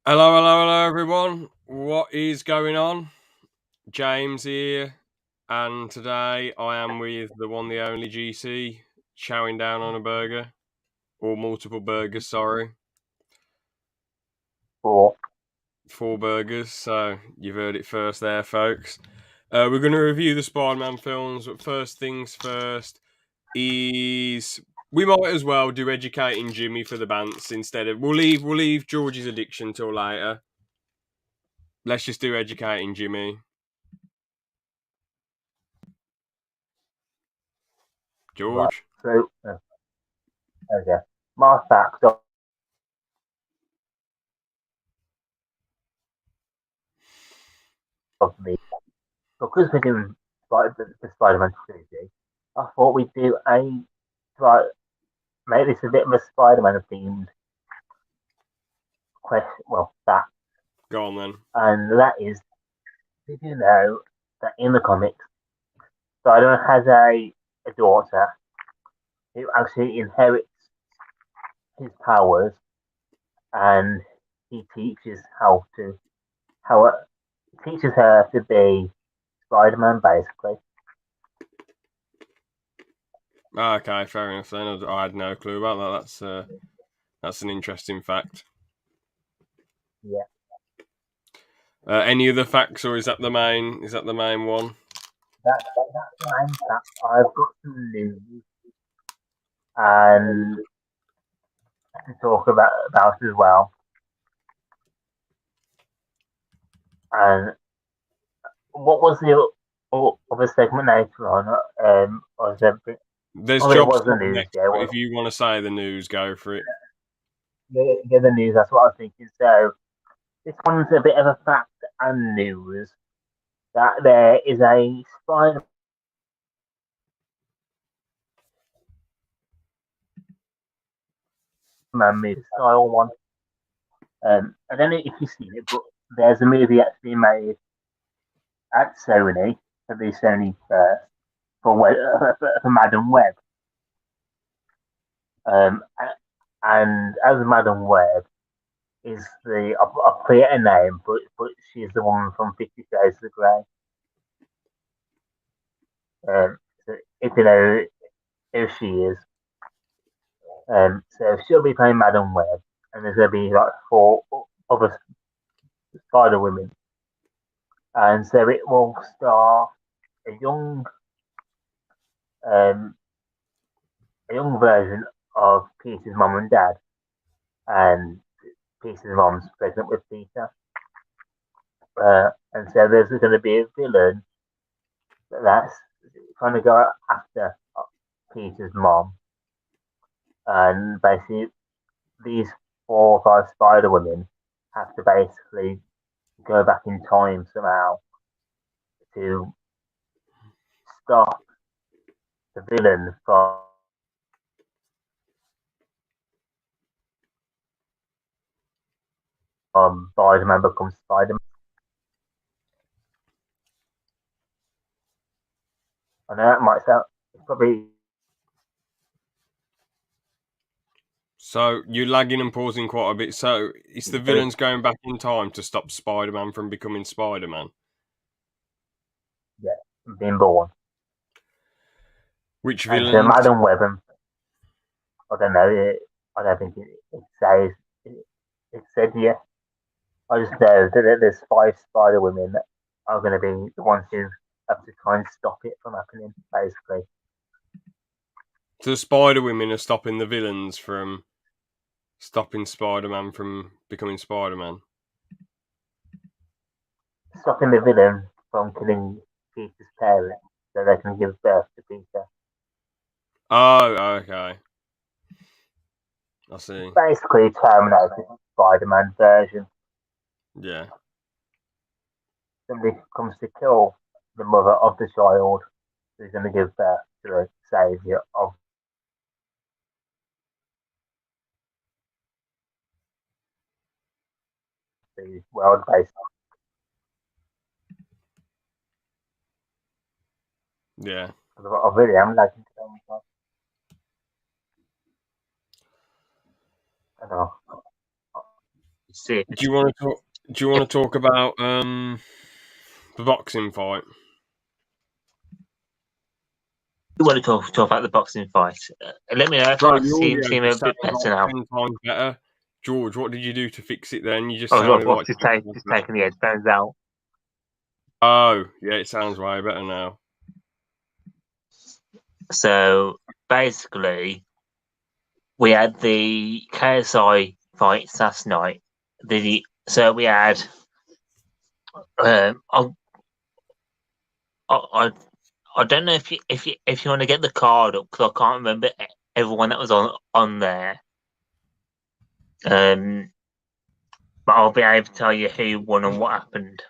Hello, hello, hello, everyone. What is going on? James here, and today I am with the one, the only GC, chowing down on a burger, or multiple burgers, sorry. Four. 4 burgers, so you've heard it first there, folks. We're going to review the Spider-Man films, but first things first is we might as well do Educating Jimmy for the Bants instead of we'll leave George's addiction till later. Let's just do Educating Jimmy. Right. George? So, okay. My facts of me, because we're doing the Spider-Man trilogy, I thought we'd do like, make this a bit of a Spider-Man themed question, well, fact. Go on then. And that is, did you know that in the comics, Spider-Man has a daughter who actually inherits his powers and he teaches how teaches her to be Spider-Man basically. Okay, fair enough then. I had no clue about that. That's an interesting fact. Yeah. Any other facts, or is that the main? Is that the main one? That's why I've got some news and to talk about as well. And what was the other segment later on? Was there, There's oh, it job was the stuff news. next, Yeah, but if you want to say the news, go for it. yeah, the news. That's what I was thinking. So this one's a bit of a fact and news that there is a Spider-Man movie style one. I don't know if you've seen it, but there's a movie actually made at Sony for the Sony for Madam Web. Um, and as Madam Web is I forget her name, but she's the woman from 50 Shades of Grey. So if you know who she is, so she'll be playing Madam Web, and there's gonna be like four other Spider Women, and so it will star a young um, a young version of Peter's mum and dad, and Peter's mom's pregnant with Peter. And so there's going to be a villain that's trying to go after Peter's mom. And basically, these 4 or 5 Spider Women have to basically go back in time somehow to stop the villain from Spider Man becomes Spider Man. I know that might sound, it's probably. So you're lagging and pausing quite a bit. So it's the villains going back in time to stop Spider-Man from becoming Spider-Man. Yeah, being born. Which And so villains? Madam Web, I don't know, I don't think it says, it said yeah. I just know that there's 5 Spider Women that are going to be the ones who have to try and stop it from happening, basically. So the Spider-Women are stopping the villains from stopping Spider-Man from becoming Spider-Man. Stopping the villain from killing Peter's parents so they can give birth to Peter. Oh, okay. I see. Basically, Terminator Spider Man version. Yeah. Somebody comes to kill the mother of the child who's going to give birth to the savior of the world based. Yeah. I really am liking to myself. I know. See if Do you want to talk? Do you want to talk about the boxing fight? you want to talk about the boxing fight. Let me know if Bro, I your seem audio a just sounds bit better like now. 10 times better. George, what did you do to fix it then? You just Oh, sounded I've like just 10 times better. taken the headphones out. Oh, yeah, it sounds way better now. So basically, we had the KSI fights last night. So we had. I don't know if you want to get the card up because I can't remember everyone that was on there. But I'll be able to tell you who won and what happened.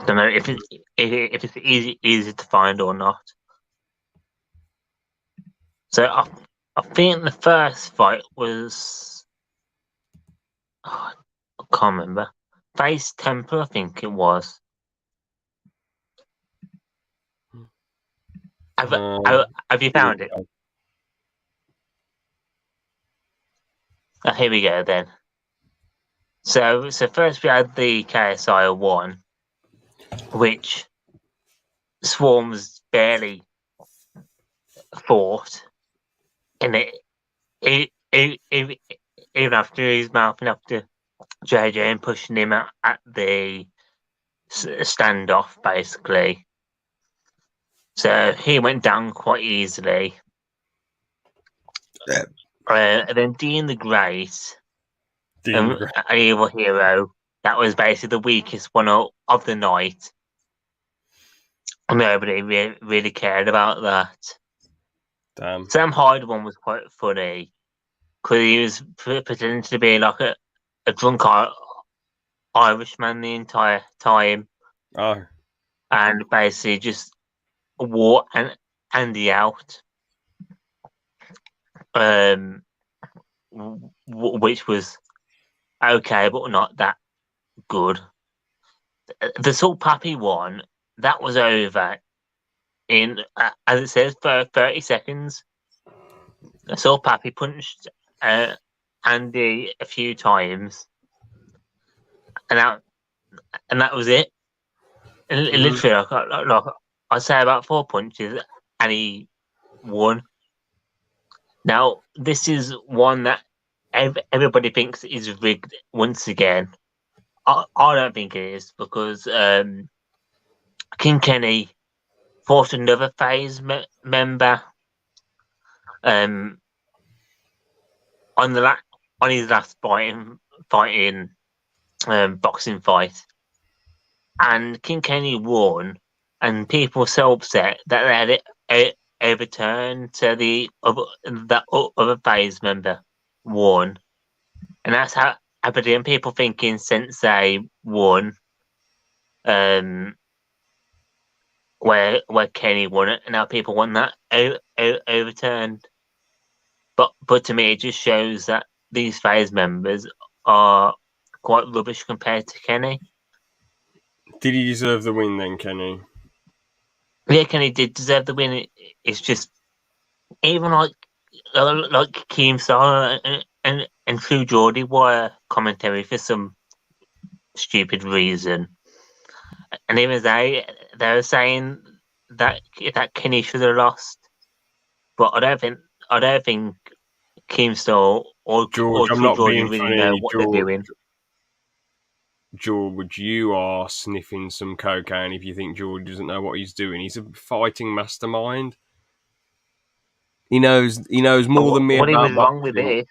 I don't know if it's easy to find or not. So I think the first fight was I can't remember. Face Temple, I think it was. Have you found it? Here we go then. So first we had the KSI 1, which Swarms barely fought, and even after he's mouthing after JJ and pushing him at the standoff, basically. So he went down quite easily. And then Dean the Great, an evil hero, that was basically the weakest one of the night. Nobody really cared about that. Damn. Sam Hyde one was quite funny because he was pretending to be like a drunk Irishman the entire time. Oh. And basically just wore Andy out. Which was okay, but not that good. The Salt Pappy one, that was over in, as it says, for 30 seconds. Salt Pappy punched Andy a few times, and that was it. And literally, I'd say about 4 punches, and he won. Now, this is one that everybody thinks is rigged once again. I don't think it is because King Kenny fought another phase member on his last fighting boxing fight, and King Kenny won, and people were so upset that they had it overturned to that other phase member won, and that's how happened. And people thinking Sensei won, where Kenny won it, and now people want that overturned. But to me, it just shows that these phase members are quite rubbish compared to Kenny. Did he deserve the win then, Kenny? Yeah, Kenny did deserve the win. It's just even like Keemstar and True Geordie were commentary for some stupid reason, and even they were saying that Kenny should have lost. But I don't think Keemstar or George, I'm True not Geordie being really funny. know what they're doing. George, you are sniffing some cocaine if you think George doesn't know what he's doing. He's a fighting mastermind. He knows more than me What about was wrong boxing. with this?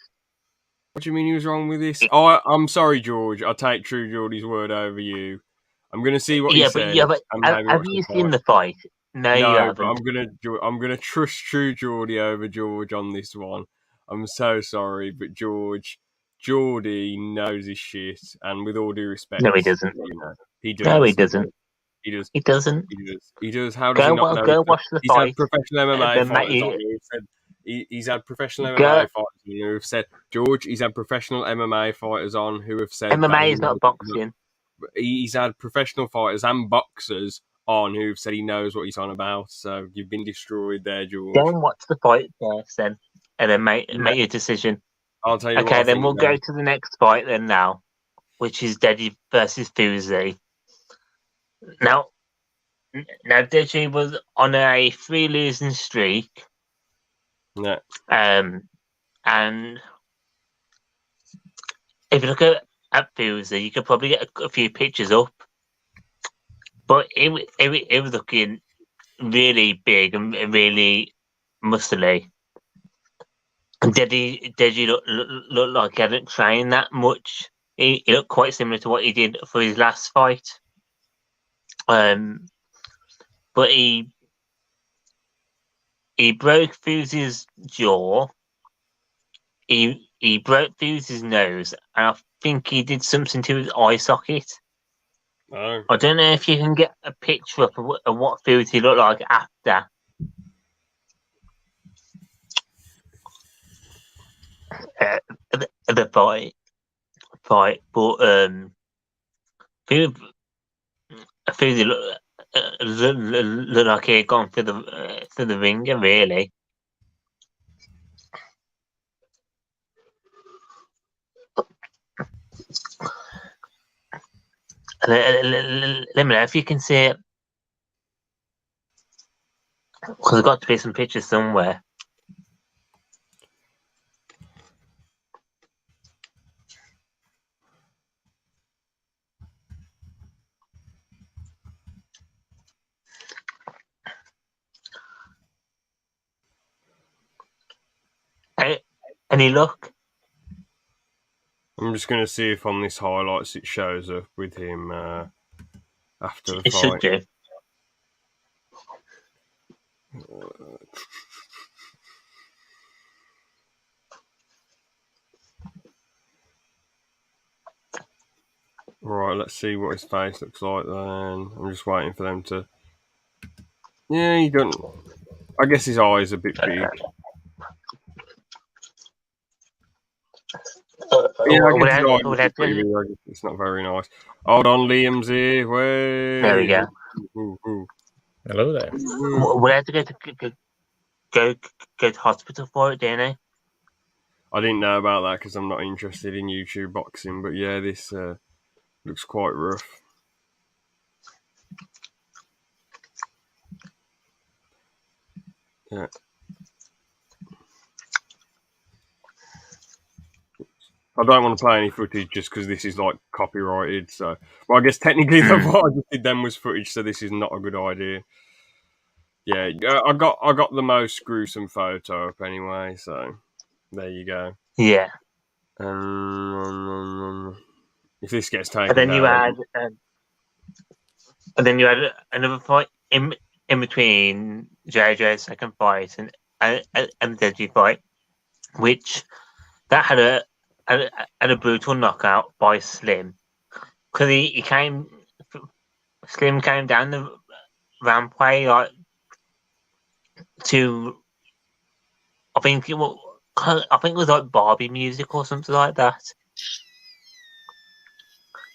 What do you mean he was wrong with this? Oh, I'm sorry, George. I'll take True Geordie's word over you. I'm going to see what he says. But and maybe have watch you the seen fight. the fight? No, you No, but haven't. I'm gonna trust True Geordie over George on this one. I'm so sorry, but Geordie knows his shit, and with all due respect, No, he doesn't. he does. No, he doesn't. He does. He doesn't. He does. He does. How does he not know? Go watch the He's had fight. professional MMA Then fighters on who have said he's had professional MMA fighters who have said George. He's had professional MMA fighters on who have said that MMA is not boxing. he's had professional fighters and boxers on who've said he knows what he's on about. So you've been destroyed there, George. Go and watch the fight first, then, and then make your decision. I'll tell you what. Okay, then we'll go to the next fight then now, which is Deji versus Fuzi. Now Deji was on a 3 losing streak. Yeah. And if you look at Fuzi, you could probably get a few pictures up, but it was looking really big and really muscly. And Deji looked like he hadn't trained that much. He looked quite similar to what he did for his last fight. But he broke Fuzi's jaw. He broke Fuzi's nose, and I think he did something to his eye socket. Oh. I don't know if you can get a picture up of what Fuzi looked like after. The fight, but Fuzi looked like he had gone through the ringer, really. Let me know if you can see it, because there's got to be some pictures somewhere. Any luck? I'm just going to see if on this highlights it shows up with him after the It fight. should do. Right, let's see what his face looks like then. I'm just waiting for them to... Yeah, he don't... I guess his eyes are a bit big. Yeah, I guess his eyes are pretty big. It's not very nice. Hold on, Liam's here. Way. There we go. Ooh. Hello there. We have to go to hospital for it, don't I? I didn't know about that because I'm not interested in YouTube boxing, but yeah, this looks quite rough. Yeah. I don't want to play any footage just because this is like copyrighted. So, well, I guess technically what I just did then was footage, so this is not a good idea. Yeah, I got the most gruesome photo up anyway. So there you go. Yeah. If this gets taken, And then you had another fight in between JJ's second fight and the Deji fight, which that had a brutal knockout by Slim, because Slim came down the rampway like to, I think it was like Barbie music or something like that.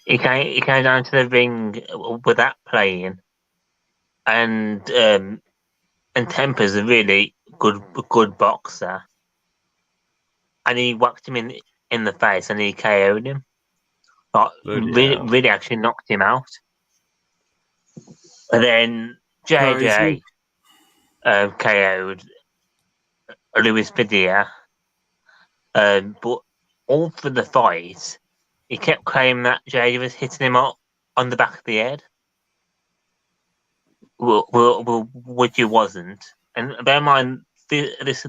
He came down to the ring with that playing, and Temper's a really good boxer, and he whacked him in the face and he KO'd him. Like, really actually knocked him out. And then JJ KO'd Luis Padilla, but all for the fight, he kept claiming that JJ was hitting him on the back of the head, which he wasn't. And bear in mind, this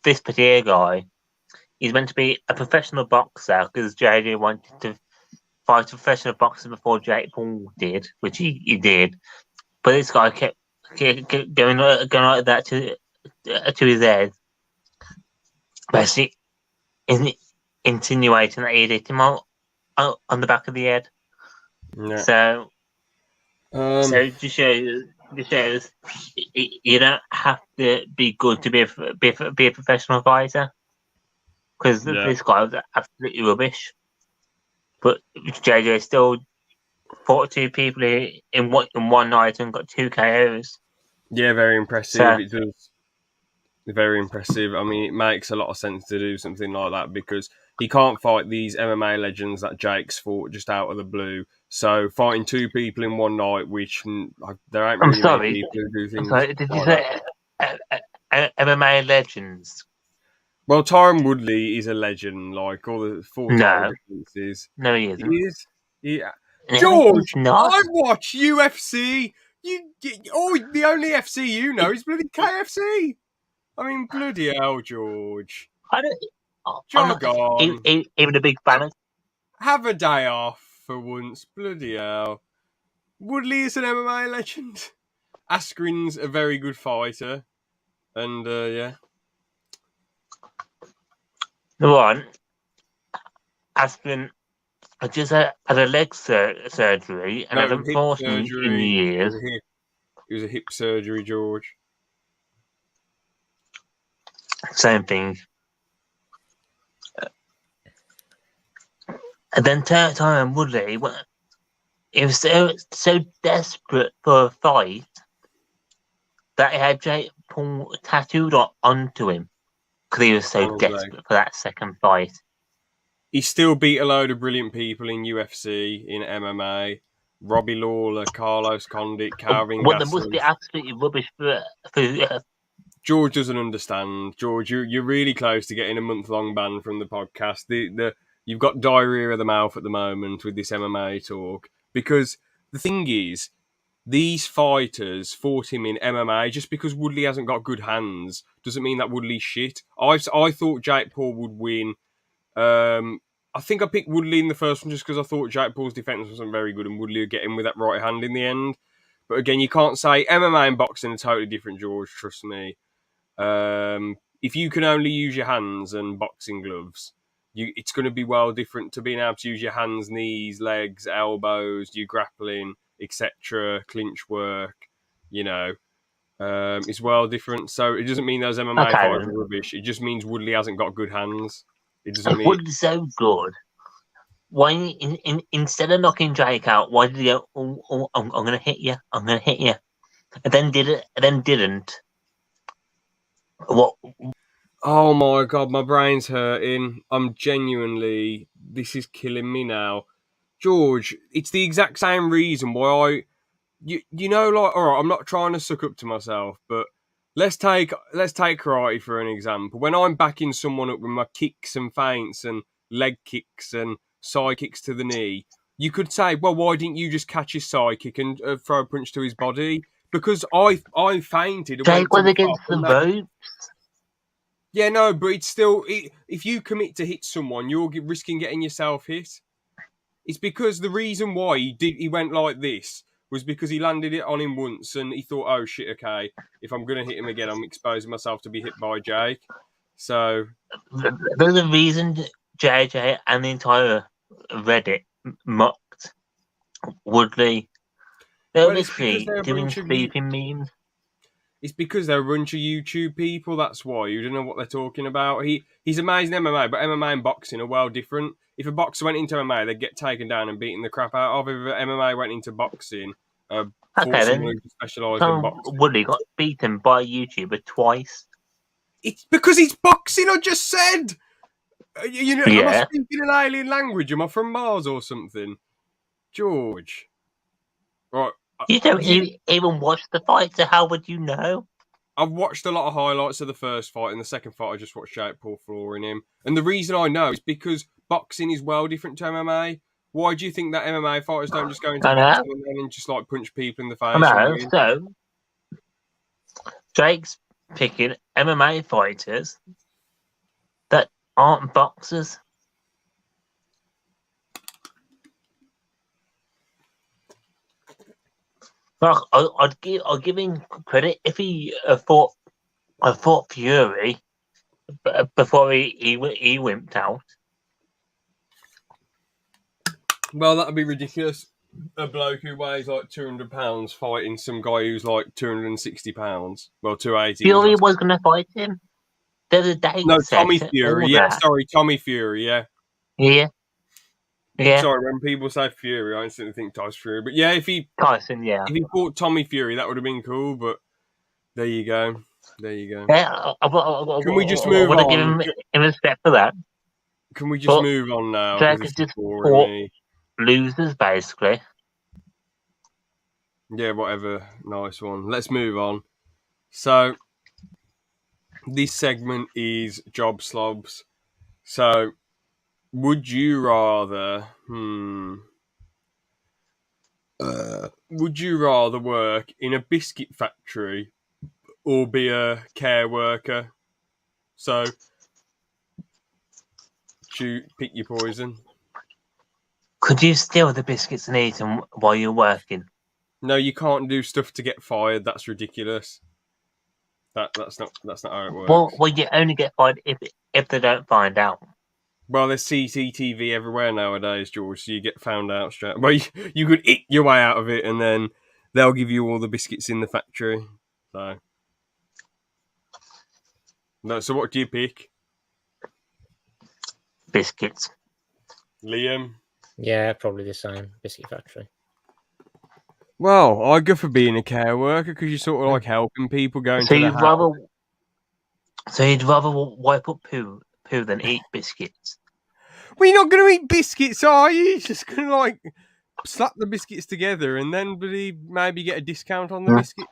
Padilla guy, he's meant to be a professional boxer because JJ wanted to fight a professional boxer before Jake Paul did, which he did. But this guy kept going like that to his head, basically insinuating that he'd hit him on the back of the head. Yeah. So it just shows you don't have to be good to be a professional fighter, because this guy was absolutely rubbish. But JJ still fought 2 people in one night and got 2 KOs. Yeah, very impressive. So, It does. Very impressive. I mean, it makes a lot of sense to do something like that because he can't fight these MMA legends that Jake's fought just out of the blue. So fighting 2 people in one night, which there ain't I'm really many sorry. people who do I'm things sorry. Did you like that. say MMA legends? Well, Tyron Woodley is a legend, like all the 4 title No, defenses. no, he He isn't. is. Yeah. No, he's George, not. I watch UFC. The only FC you know is bloody KFC. I mean, bloody hell, George. I don't. I'm Jog on. even a big fan of. Have a day off for once. Bloody hell. Woodley is an MMA legend. Askren's a very good fighter. And, yeah. The one, Askren just had a leg surgery and No, hasn't hip fought in surgery. years. It was a hip surgery, George. Same thing. And then Tyron Woodley, he was so desperate for a fight that he had Jake Paul tattooed onto him because he was so desperate for that second fight. He still beat a load of brilliant people in UFC, in MMA. Robbie Lawler, Carlos Condit, Calvin Well, they Gastelum. must be absolutely rubbish for George doesn't understand. George, you're really close to getting a month-long ban from the podcast. You've got diarrhea of the mouth at the moment with this MMA talk. Because the thing is, these fighters fought him in MMA. Just because Woodley hasn't got good hands doesn't mean that Woodley's shit. I thought Jake Paul would win. I think I picked Woodley in the first one just because I thought Jake Paul's defense wasn't very good and Woodley would get him with that right hand in the end. But again, you can't say MMA and boxing are totally different, George. Trust me. If you can only use your hands and boxing gloves, it's going to be well different to being able to use your hands, knees, legs, elbows, your grappling, etc., clinch work. It's well different. So it doesn't mean those MMA fighters are rubbish. It just means Woodley hasn't got good hands. It doesn't mean Woodley's so good. Why instead of knocking Jake out, why did he go? Oh, I'm going to hit you. I'm going to hit you, and then did it, and then didn't. What? Oh my god, my brain's hurting. I'm genuinely. This is killing me now, George. It's the exact same reason why like, all right. I'm not trying to suck up to myself, but let's take karate for an example. When I'm backing someone up with my kicks and feints and leg kicks and side kicks to the knee, you could say, well, why didn't you just catch his side kick and throw a punch to his body? Because I feinted. Jake was against the ropes. Yeah, no, but it's still, if you commit to hit someone, you're risking getting yourself hit. It's because the reason why he went like this was because he landed it on him once and he thought, oh shit, okay, if I'm going to hit him again, I'm exposing myself to be hit by Jake. So there's a reason JJ and the entire Reddit mocked Woodley. They're literally doing sleeping memes. It's because they're a bunch of YouTube people. That's why you don't know what they're talking about. He's amazing MMA, but MMA and boxing are well different. If a boxer went into MMA, they'd get taken down and beaten the crap out of. If MMA went into boxing, okay, then specialised in boxing. Woodley got beaten by a YouTuber twice. It's because it's boxing. I just said. Am I speaking an alien language? Am I from Mars or something, George? Right. You don't even watch the fight, so how would you know? I've watched a lot of highlights of the first fight, and the second fight I just watched Jake Paul flooring him. And the reason I know is because boxing is well different to MMA. Why do you think that MMA fighters don't just go into boxing and just like punch people in the face? No, so Jake's picking MMA fighters that aren't boxers. I'd give him credit if he fought Fury before he wimped out. Well, that'd be ridiculous. A bloke who weighs like 200 pounds fighting some guy who's like 260 pounds. Well, 280. Fury was going to fight him. There's a date. No, Tommy Fury. Yeah, sorry, Tommy Fury. Yeah. Yeah. Yeah, Sorry, when people say Fury, I instantly think Tyson Fury. But yeah, if he Tyson. Yeah, fought Tommy Fury, that would have been cool. But there you go. There you go. yeah. I Can we just move would have given on? him respect for that. Can we just But move on now? they Because could this is just boring fought me. losers, basically. Yeah, whatever. Nice one. Let's move on. So this segment is job slobs. So would you rather? Would you rather work in a biscuit factory or be a care worker? So pick your poison. Could you steal the biscuits and eat them while you're working? No, you can't do stuff to get fired. That's ridiculous. That's not how it works. Well, you only get fined if they don't find out. Well, there's CCTV everywhere nowadays, George. So you get found out straight. Well, you could eat your way out of it, and then they'll give you all the biscuits in the factory. So, no. So, what do you pick, Biscuits. Liam? Yeah, probably the same. Biscuit factory. Well, I go for being a care worker because you're sort of like helping people going So to the you'd house. rather, so you'd rather wipe up poo than eat biscuits. Well, you're not going to eat biscuits, are you? You're just going to like slap the biscuits together and then maybe get a discount on the biscuit.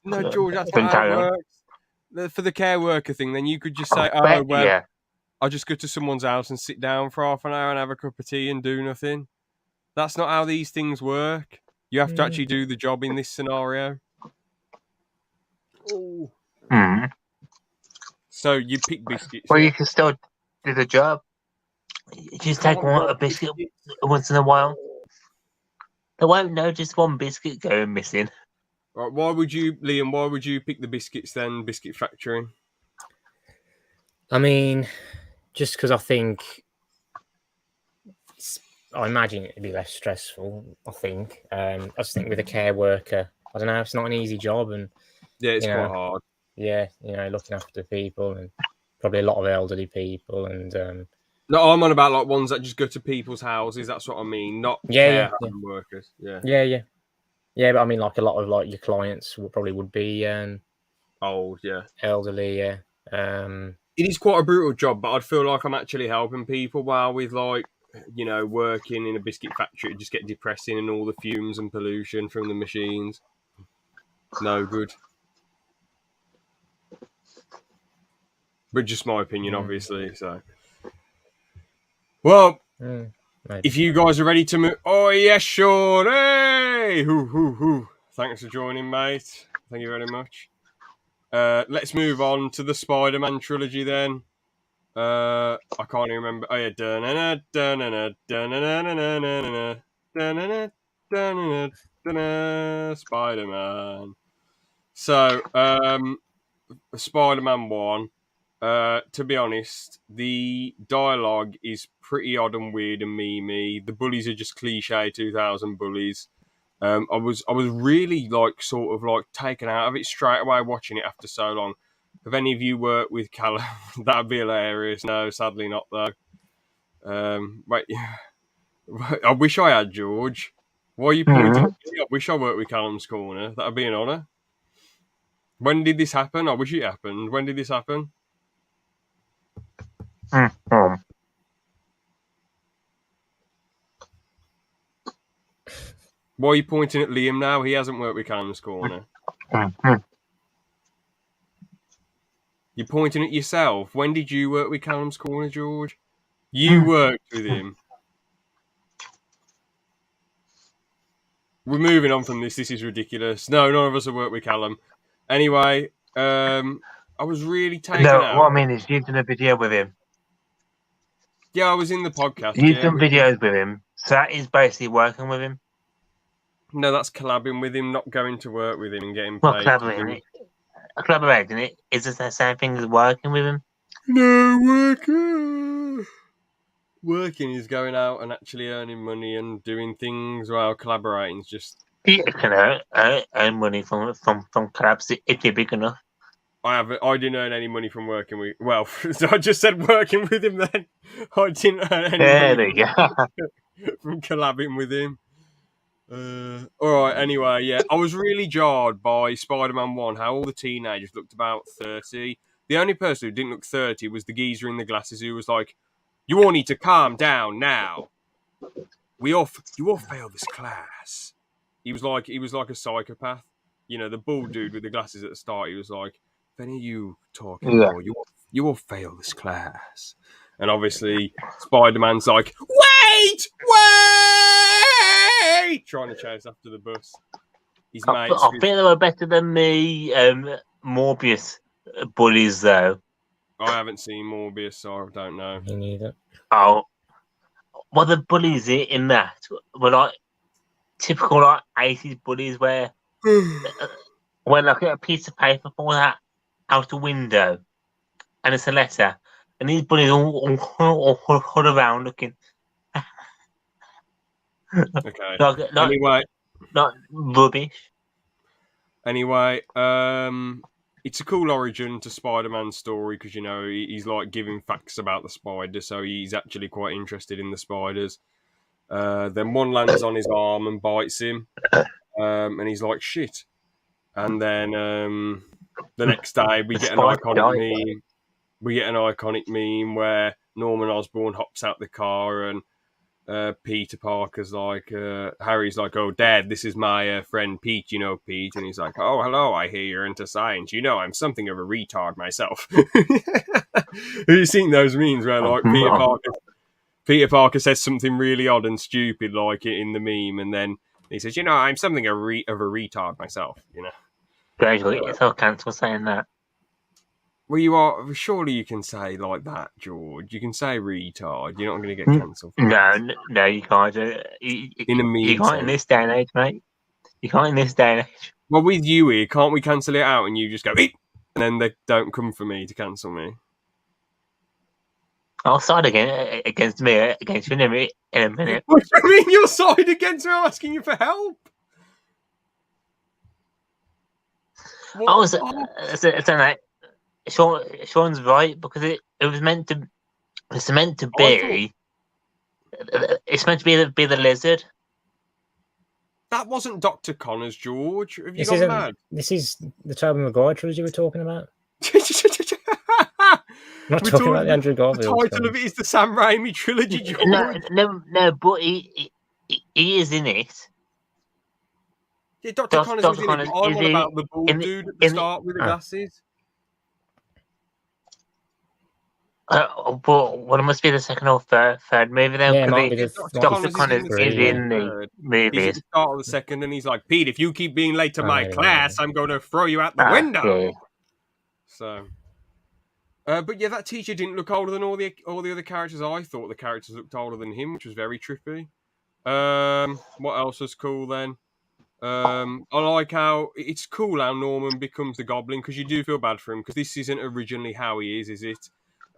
No, George, that's not how it works. For the care worker thing, then you could just say, "Oh, well, yeah. I'll just go to someone's house and sit down for half an hour and have a cup of tea and do nothing." That's not how these things work. You have to actually do the job in this scenario. Oh. Mm. So you pick biscuits. Well, Yeah? you can still do the job. You just take a biscuit once in a while. They won't notice one biscuit going missing. Right, why would you, Liam? Why would you pick the biscuits then? Biscuit factory. I mean, just because I think I imagine it'd be less stressful. I think. I just think with a care worker, I don't know. It's not an easy job, and Yeah, it's quite hard. Yeah, looking after people and probably a lot of elderly people, and no, I'm on about like ones that just go to people's houses. That's what I mean, not care home workers. Yeah. But I mean, like a lot of like your clients would be old, elderly, It is quite a brutal job, but I'd feel like I'm actually helping people. While with like working in a biscuit factory, it just get depressing and all the fumes and pollution from the machines. No good. But just my opinion, obviously. So, well, if you guys are ready to move, oh yes, sure, hey, hoo. Thanks for joining, mate. Thank you very much. Let's move on to the Spider-Man trilogy then. I can't even remember. Oh yeah, Spider-Man. So, Spider-Man 1. To be honest, the dialogue is pretty odd and weird and memey. The bullies are just cliche 2000 bullies. I was really like sort of like taken out of it straight away watching it after so long. Have any of you worked with Callum? That'd be hilarious. No, sadly not though. Wait, I wish I had, George. Why are you pointing at me? I wish I worked with Callum's Corner. That'd be an honour. When did this happen? I wish it happened. When did this happen? Why are you pointing at Liam now? He hasn't worked with Callum's Corner. You're pointing at yourself. When did you work with Callum's Corner, George? You worked with him. We're moving on from this. This is ridiculous. No, none of us have worked with Callum. Anyway, I was really taken out. What I mean is you've done a video with him. Yeah, I was in the podcast. You've done videos with him. So that is basically working with him. No, that's collabing with him, not going to work with him and getting Well, paid. collaborating it. Is this the same thing as working with him? No, working is going out and actually earning money and doing things, while collaborating is just... You can earn money from collabs if you're big enough. I didn't earn any money from working with. Well, I just said working with him. Then I didn't earn any There money we go. from collabing with him. All right. Anyway, yeah, I was really jarred by Spider-Man 1. How all the teenagers looked about 30. The only person who didn't look 30 was the geezer in the glasses who was like, "You all need to calm down now. You all fail this class." He was like a psychopath. You know, the bald dude with the glasses at the start. He was like, "If any of you talk Yeah. anymore, you will fail this class." And obviously, Spider-Man's like, "Wait! Trying to chase after the bus. His I mates. think they were better than the Morbius bullies, though. I haven't seen Morbius, so I don't know. Me neither. Oh, well, the bullies in that were like typical like 80s bullies where when like a piece of paper falls out a window and it's a letter, and these bullies all around looking Okay. like rubbish. Anyway, it's a cool origin to Spider-Man's story because, you know, he's like giving facts about the spider, so he's actually quite interested in the spiders. Then one lands on his arm and bites him, and he's like, "Shit." And then the next day we get an iconic meme. We get an iconic meme where Norman Osborn hops out the car and Peter Parker's like, Harry's like, "Oh, Dad, this is my friend Pete, you know, Pete." And he's like, "Oh, hello, I hear you're into science. You know, I'm something of a retard myself." Have you seen those memes where, like, Peter Parker says something really odd and stupid, like in the meme, and then he says, "You know, I'm something of a retard myself," you know? Gradually, it's all cancelled saying that. Well, you are. Surely you can say like that, George. You can say retard. You're not going to get cancelled. No, you can't. In a meme you can't in this day and age, mate. You can't in this day and age. Well, with you here, can't we cancel it out and you just go, "Eep," and then they don't come for me to cancel me? I'll side against me against you in a minute. What do you mean you'll side against me? I'm asking you for help. I was saying Sean's right because it was meant to. It's meant to be. It's meant to be the lizard. That wasn't Dr. Connors, George. Have you gone mad? This is the Tobey Maguire trilogy we're talking about. I'm not We're talking about the Andrew Garfield. The title of it is the Sam Raimi trilogy, George. No, but he is in it. Yeah, Dr. Connors was in it. I'm on about the bald dude at the start with the glasses. But what it must be the second or third movie then? Yeah, might be Dr. Connors is in the movies. He's at the start of the second, and he's like, "Pete, if you keep being late to my class, I'm going to throw you out the window." Yeah. So, but yeah, that teacher didn't look older than all the other characters. I thought the characters looked older than him, which was very trippy. What else was cool then? I like how it's cool how Norman becomes the Goblin because you do feel bad for him because this isn't originally how he is it?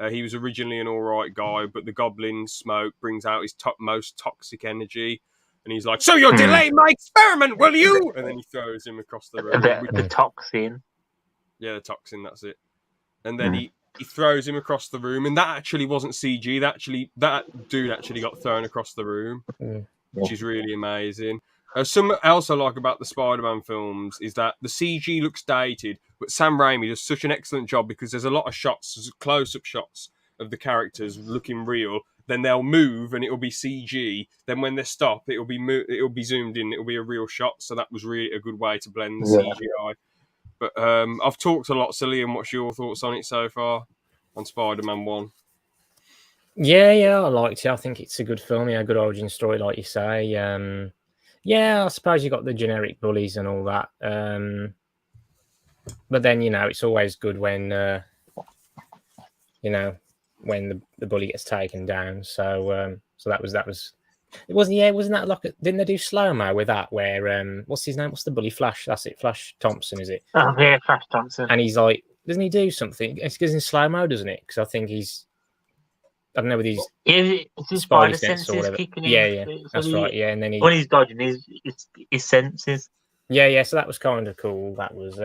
He was originally an alright guy, but the Goblin smoke brings out his most toxic energy, and he's like, "So you'll delay my experiment, will you?" And then he throws him across the room. The toxin. Yeah, the toxin, that's it. And then he throws him across the room, and that actually wasn't CG. That dude actually got thrown across the room, which is really amazing. Something else I like about the Spider-Man films is that the CG looks dated, but Sam Raimi does such an excellent job because there's a lot of shots, close-up shots of the characters looking real. Then they'll move and it'll be CG. Then when they stop, it'll be zoomed in. It'll be a real shot. So that was really a good way to blend the CGI. But I've talked a lot, so Liam, what's your thoughts on it so far on Spider-Man 1? Yeah, I liked it. I think it's a good film. Yeah, a good origin story, like you say. Yeah, I suppose you got the generic bullies and all that. But then, you know, it's always good when, when the bully gets taken down. So that was. It wasn't. Yeah, wasn't that like? Didn't they do slow mo with that? Where what's his name? What's the bully? Flash. That's it. Flash Thompson, is it? Oh yeah, Flash Thompson. And he's like, doesn't he do something? It's because in slow mo, doesn't it? Because I think he's. I don't know whether he's his spider senses or whatever. kicking in. Yeah, that's right. Yeah, and then when he's dodging his senses. Yeah. So that was kind of cool. That was.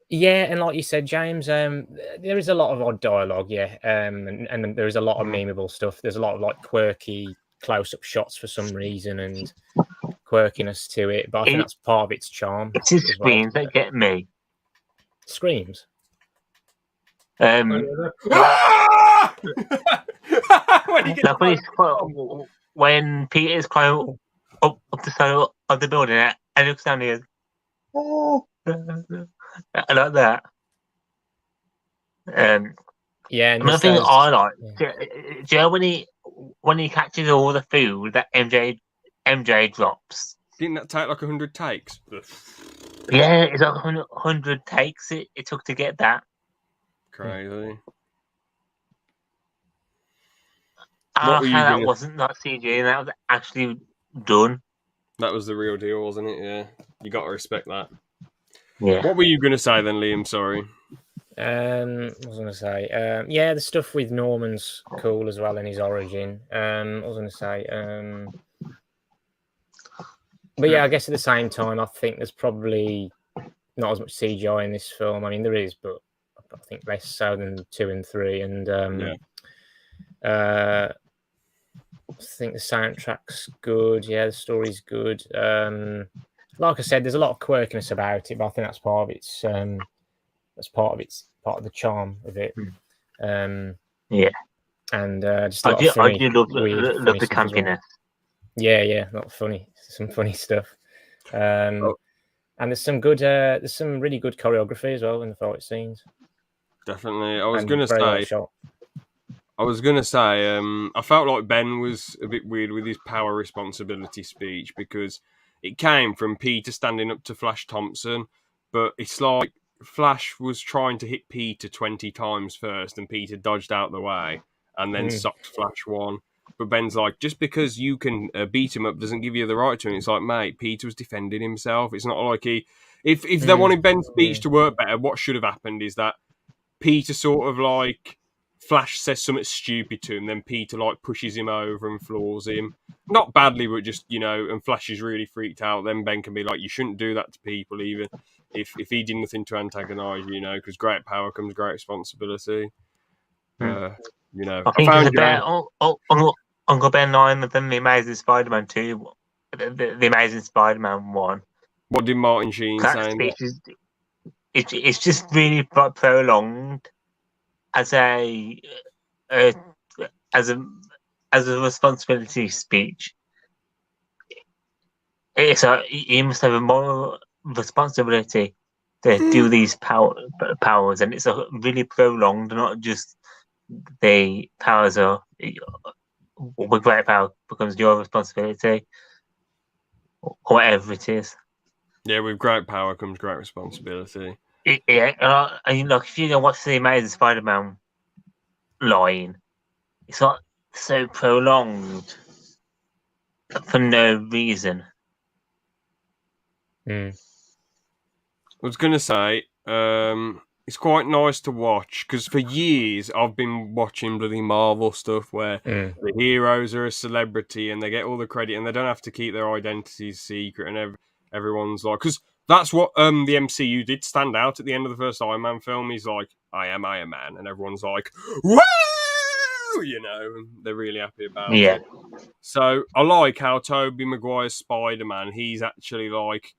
Yeah, and like you said, James, there is a lot of odd dialogue, yeah, and there is a lot of memeable stuff. There's a lot of like quirky close-up shots for some reason and quirkiness to it, but I think that's part of its charm. It's his as well. screams that get me. Screams. Like when Peter's climbing up the side of the building and looks down here, I like that. Yeah, and another thing I like, yeah. do you know when he catches all the food that MJ drops? Didn't that take like 100 takes? Yeah, it's like 100 takes it took to get that. Crazy. How that wasn't like CG, that was actually done. That was the real deal, wasn't it? Yeah, you got to respect that. Yeah. What were you going to say then, Liam? Sorry. What was I going to say? Yeah, the stuff with Norman's cool as well in his origin. What was I going to say? But yeah, I guess at the same time, I think there's probably not as much CGI in this film. I mean, there is, but I think less so than 2 and 3. And I think the soundtrack's good. Yeah, the story's good. Like I said, there's a lot of quirkiness about it, but I think that's part of the charm of it. Yeah, and just a lot of funny, I do love the campiness. Yeah, a lot of some funny stuff. And there's some really good choreography as well in the fight scenes. Definitely. I was gonna say, I felt like Ben was a bit weird with his power responsibility speech because it came from Peter standing up to Flash Thompson, but it's like Flash was trying to hit Peter 20 times first, and Peter dodged out the way and then socked Flash one. But Ben's like, just because you can beat him up doesn't give you the right to. And it's like, mate, Peter was defending himself. It's not like if they wanted Ben's speech to work better, what should have happened is that Peter sort of like Flash says something stupid to him, then Peter like pushes him over and floors him. Not badly, but just, and Flash is really freaked out. Then Ben can be like, you shouldn't do that to people, even if he did nothing to antagonise you, because great power comes great responsibility. I think it's about Uncle Ben 9 and then the Amazing Spider-Man 2, the Amazing Spider-Man 1. What did Martin Sheen say? It's just really prolonged as a responsibility speech. It's you must have a moral responsibility to do these powers, and it's really prolonged, not just the powers are with great power becomes your responsibility, or whatever it is. Yeah, with great power comes great responsibility. Yeah, and look, if you go watch the Amazing Spider-Man line, it's not so prolonged for no reason. I was gonna say, it's quite nice to watch because for years I've been watching bloody Marvel stuff where the heroes are a celebrity and they get all the credit and they don't have to keep their identities secret, and everyone's like, because that's what the MCU did stand out at the end of the first Iron Man film. He's like, I am Iron Man, and everyone's like, woo! And they're really happy about it. So I like how Tobey Maguire's Spider-Man, he's actually like,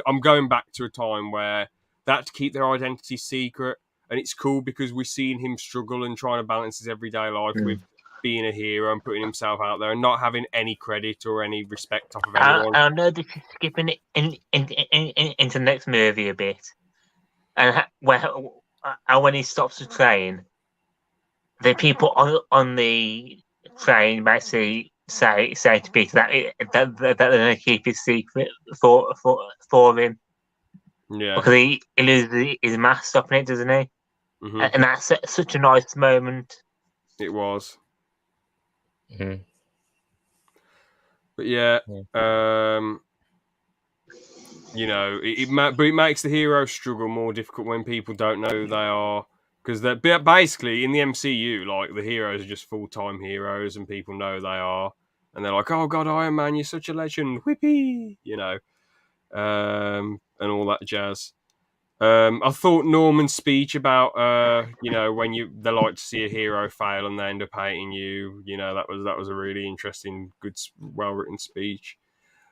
I'm going back to a time where they had to keep their identity secret, and it's cool because we're seeing him struggle and trying to balance his everyday life with being a hero and putting himself out there and not having any credit or any respect off of anyone. I know this is skipping it into the next movie a bit, and when he stops the train, the people on the train basically say to Peter that they're going to keep his secret for him. Yeah, because he loses his mask stopping it, doesn't he? And that's such a nice moment. It was. But yeah, it makes the hero struggle more difficult when people don't know who they are. Because they're basically in the MCU, like the heroes are just full-time heroes, and people know they are, and they're like, "Oh God, Iron Man, you're such a legend, whippy!" and all that jazz. I thought Norman's speech about when they like to see a hero fail and they end up hating you, that was a really interesting, good, well written speech.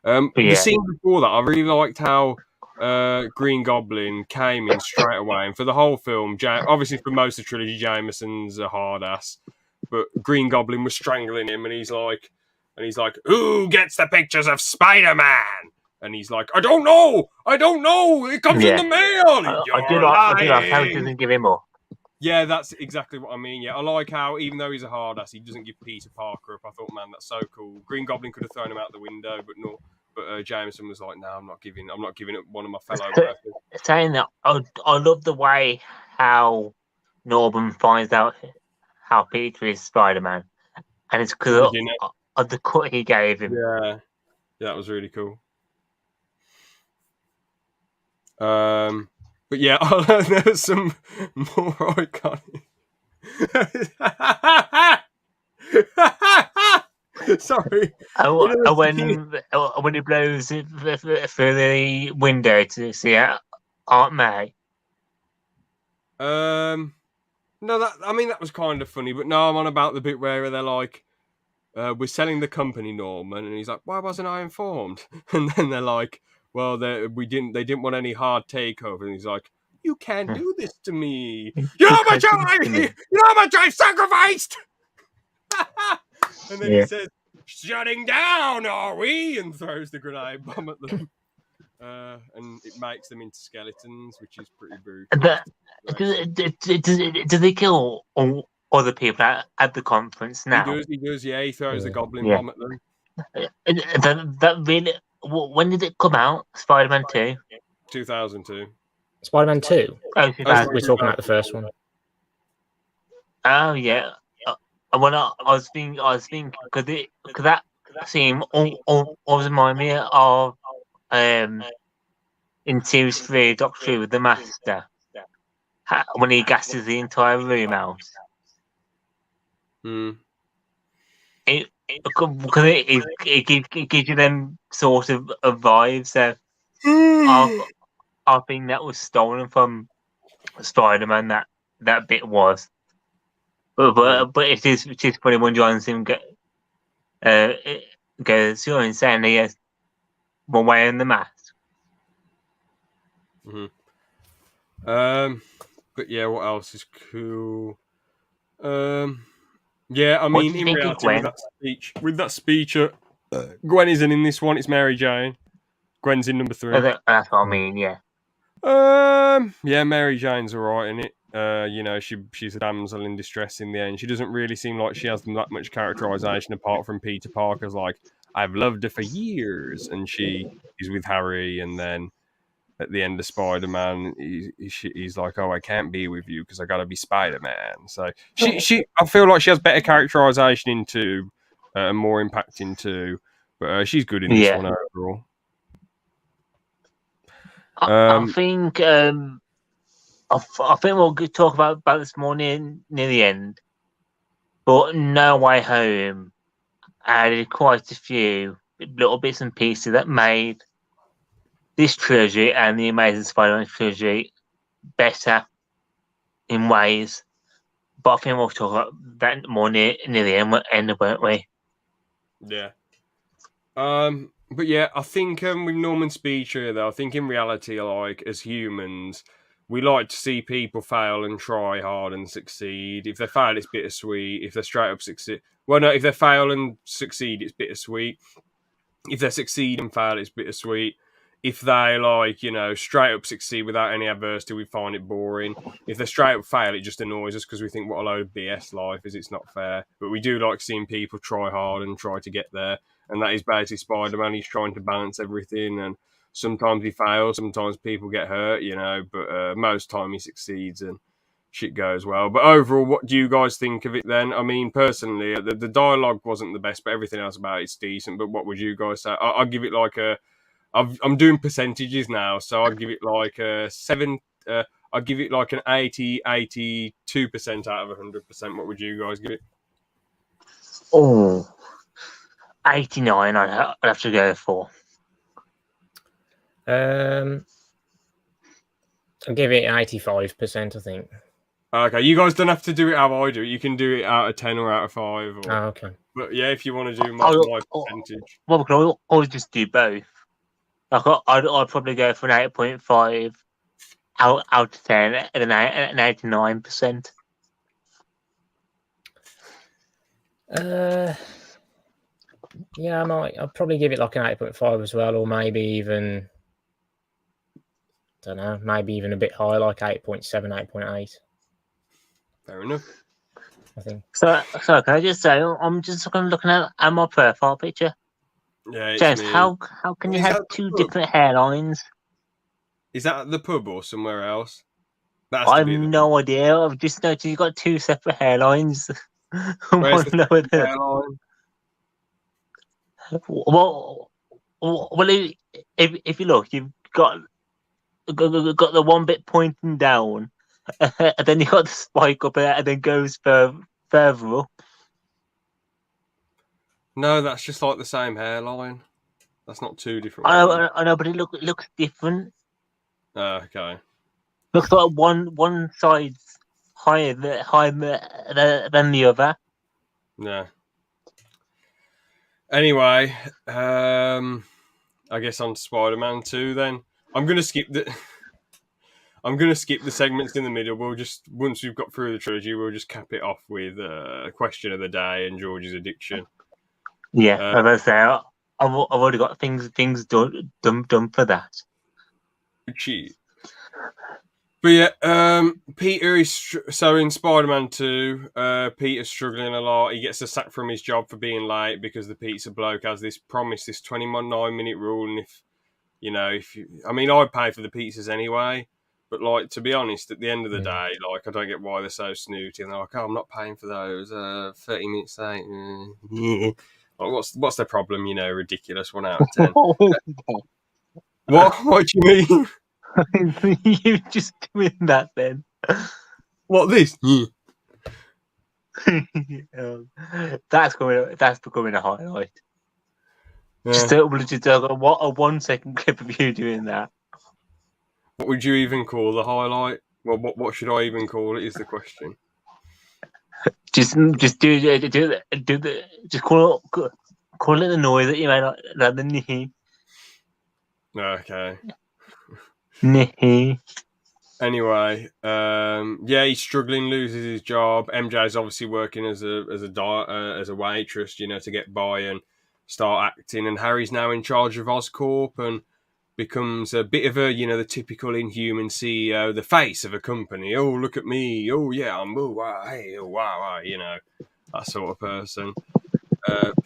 The Yeah. scene before that, I really liked how Green Goblin came in straight away, and for the whole film, obviously for most of the trilogy, Jameson's a hard ass, but Green Goblin was strangling him, and he's like, "Who gets the pictures of Spider-Man?" And he's like, I don't know. It comes in the mail. I do like how he doesn't give him up. Yeah, that's exactly what I mean. Yeah, I like how even though he's a hard ass, he doesn't give Peter Parker up. I thought, man, that's so cool. Green Goblin could have thrown him out the window, but no. But Jameson was like, no, I'm not giving up one of my fellow workers. Saying that, I love the way how Norman finds out how Peter is Spider-Man, and it's because of the cut he gave him. Yeah, that was really cool. But yeah, there's some more iconic. Sorry. When he blows it through the window to see Aunt May. No, that was kind of funny, but no, I'm on about the bit where they're like, we're selling the company, Norman, and he's like, why wasn't I informed? And then they're like, well, they didn't want any hard takeover, and he's like, you can't do this to me. You know how much I've sacrificed. And then he says, shutting down, are we? And throws the grenade bomb at them. And it makes them into skeletons, which is pretty brutal. Do they kill all other people at the conference now? He does, yeah. He throws the goblin bomb at them. That really... When did it come out? Spider-Man 2? 2002. Spider-Man 2? Oh, we're talking about the first one. Oh, yeah. When I was thinking, because that scene always remind me of in Series 3, Doctor Who with the Master, when he gasses the entire room out. Because it gives you them sort of vibes. So I think that was stolen from Spider-Man. That bit was. But it is funny when Johnson goes, you're insane. He has one way in the mask. But yeah, what else is cool? Yeah, I mean, in reality, with that speech, Gwen isn't in this one. It's Mary Jane. Gwen's in number 3. That's what I mean. Yeah. Yeah, Mary Jane's alright in it. She's a damsel in distress in the end. She doesn't really seem like she has that much characterization apart from Peter Parker's like, I've loved her for years, and she is with Harry, and then at the end of Spider-Man, he's like, oh, I can't be with you because I gotta be Spider-Man. So I feel like she has better characterization in 2, and more impact in 2, but she's good in this one overall. I think we'll talk about this more near the end. But No Way Home added quite a few little bits and pieces that made this trilogy and the Amazing Spider-Man trilogy better in ways. But I think we'll talk about that more near the end, won't we? Yeah. But yeah, I think with Norman's speech here, though, I think in reality, like, as humans, we like to see people fail and try hard and succeed. If they fail, it's bittersweet. If they straight up succeed... Well, no, if they fail and succeed, it's bittersweet. If they succeed and fail, it's bittersweet. If they, straight up succeed without any adversity, we find it boring. If they straight up fail, it just annoys us because we think, what a load of BS life is. It's not fair. But we do like seeing people try hard and try to get there. And that is basically Spider-Man. He's trying to balance everything. And sometimes he fails. Sometimes people get hurt, But most time he succeeds and shit goes well. But overall, what do you guys think of it then? I mean, personally, the dialogue wasn't the best, but everything else about it's decent. But what would you guys say? I'll give it like a... I'm doing percentages now, so I'll give it like a 7. I'll give it like an 82% out of 100%. What would you guys give it? Oh, 89. I'd have to go for. I'll give it 85%, I think. Okay, you guys don't have to do it how I do it. You can do it out of 10 or out of 5. Or... Okay. But yeah, if you want to do my percentage. Well, we can always just do both. Like, I'd probably go for an 8.5 out of 10 and an 89%. Yeah, I'll probably give it like an 8.5 as well, or maybe even, don't know, maybe even a bit higher, like 8.7, 8.8. Fair enough. I think. So can I just say, I'm just looking at my profile picture. Yeah, it's James, me. how can you have two different hairlines? Is that at the pub or somewhere else? That I have no idea. I've just noticed you've got two separate hairlines. Where's the hairline? Well, if you look, you've got the one bit pointing down, and then you got the spike up there, and then goes further up. No, that's just like the same hairline. That's not two different ones. I know, but it looks different. Okay. Looks like one side's higher than the other. Yeah. Anyway, I guess on Spider-Man 2 then. I'm gonna skip the segments in the middle. We'll just, once we've got through the trilogy, we'll just cap it off with question of the day and George's addiction. Yeah, as I say, I've already got things done for that. Cheat. But yeah, Peter is so in Spider-Man 2. Peter's struggling a lot. He gets a sack from his job for being late because the pizza bloke has this 29-minute rule, and I mean, I'd pay for the pizzas anyway. But like, to be honest, at the end of the day, like, I don't get why they're so snooty. And they're like, "Oh, I'm not paying for those. 30 minutes late." Yeah. Like, what's their problem? Ridiculous. 1 out of 10. What? What do you mean? You're just doing that then. What this? That's becoming a highlight. Yeah. Just a 1 second clip of you doing that. What would you even call the highlight? Well, what should I even call it? Is the question. Just do the just call it the noise that you made, like the nihi. Okay. Nihi. Anyway, yeah, he's struggling, loses his job. MJ's obviously working as a waitress, to get by and start acting. And Harry's now in charge of Oscorp and becomes a bit of a, the typical Inhuman CEO, the face of a company. Oh, look at me. Oh, yeah, I'm, oh, wow, hey, oh, wow, that sort of person.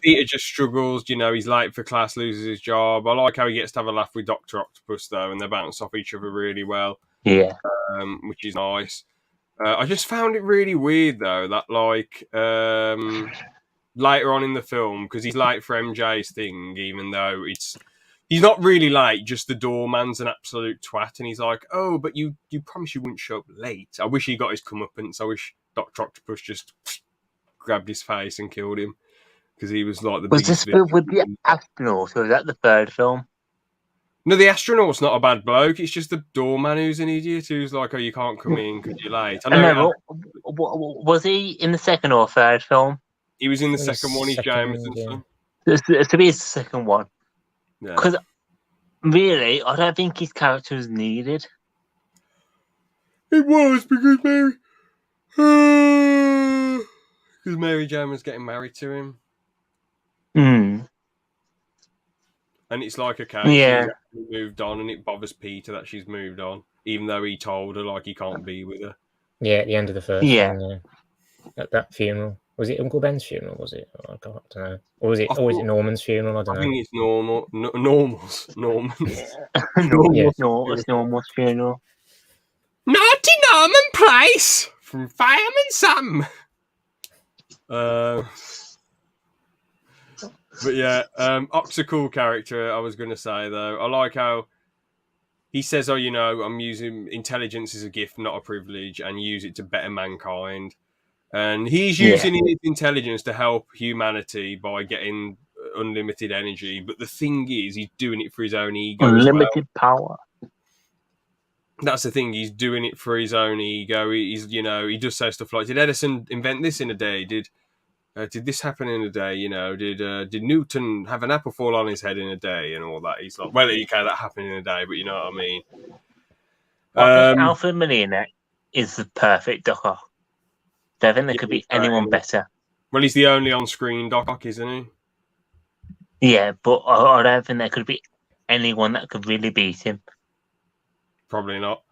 Peter just struggles, he's late for class, loses his job. I like how he gets to have a laugh with Dr. Octopus, though, and they bounce off each other really well. Yeah. Which is nice. I just found it really weird, though, that, like, later on in the film, because he's late for MJ's thing, even though he's not really late, just the doorman's an absolute twat, and he's like, "Oh, but you promised you wouldn't show up late." I wish he got his comeuppance. I wish Dr. Octopus just grabbed his face and killed him, because he was like the biggest. Was this with the astronaut, or was that the third film? No, the astronaut's not a bad bloke. It's just the doorman who's an idiot who's like, "Oh, you can't come in because you're late." I know. Was he in the second or third film? He was in the second one. He's Jameson's son. To be his second one. Yeah. Because really, I don't think his character was needed. It was because Mary Jane was getting married to him. And it's like, okay, she's actually moved on, and it bothers Peter that she's moved on, even though he told her like he can't be with her. Yeah, at the end of the first one, yeah. At that funeral. Was it Uncle Ben's funeral, was it? Oh, God, I don't know. Or was it Norman's funeral? I don't know. I think it's Norman's. It's Norman's funeral. Naughty Norman Place from Fireman Sam. But yeah, Oc's a cool character, I was going to say, though. I like how he says, "Oh, I'm using intelligence as a gift, not a privilege, and use it to better mankind." And he's using his intelligence to help humanity by getting unlimited energy. But the thing is, he's doing it for his own ego. Unlimited power. That's the thing. He's doing it for his own ego. He does say stuff like, "Did Edison invent this in a day? Did this happen in a day? Did Newton have an apple fall on his head in a day and all that?" He's like, "Well, okay, that happened in a day, but you know what I mean." I think Alfred Molina is the perfect Doc Ock. Don't think there could be anyone better. Well, he's the only on-screen Doc Ock, isn't he? Yeah, but I don't think there could be anyone that could really beat him. Probably not.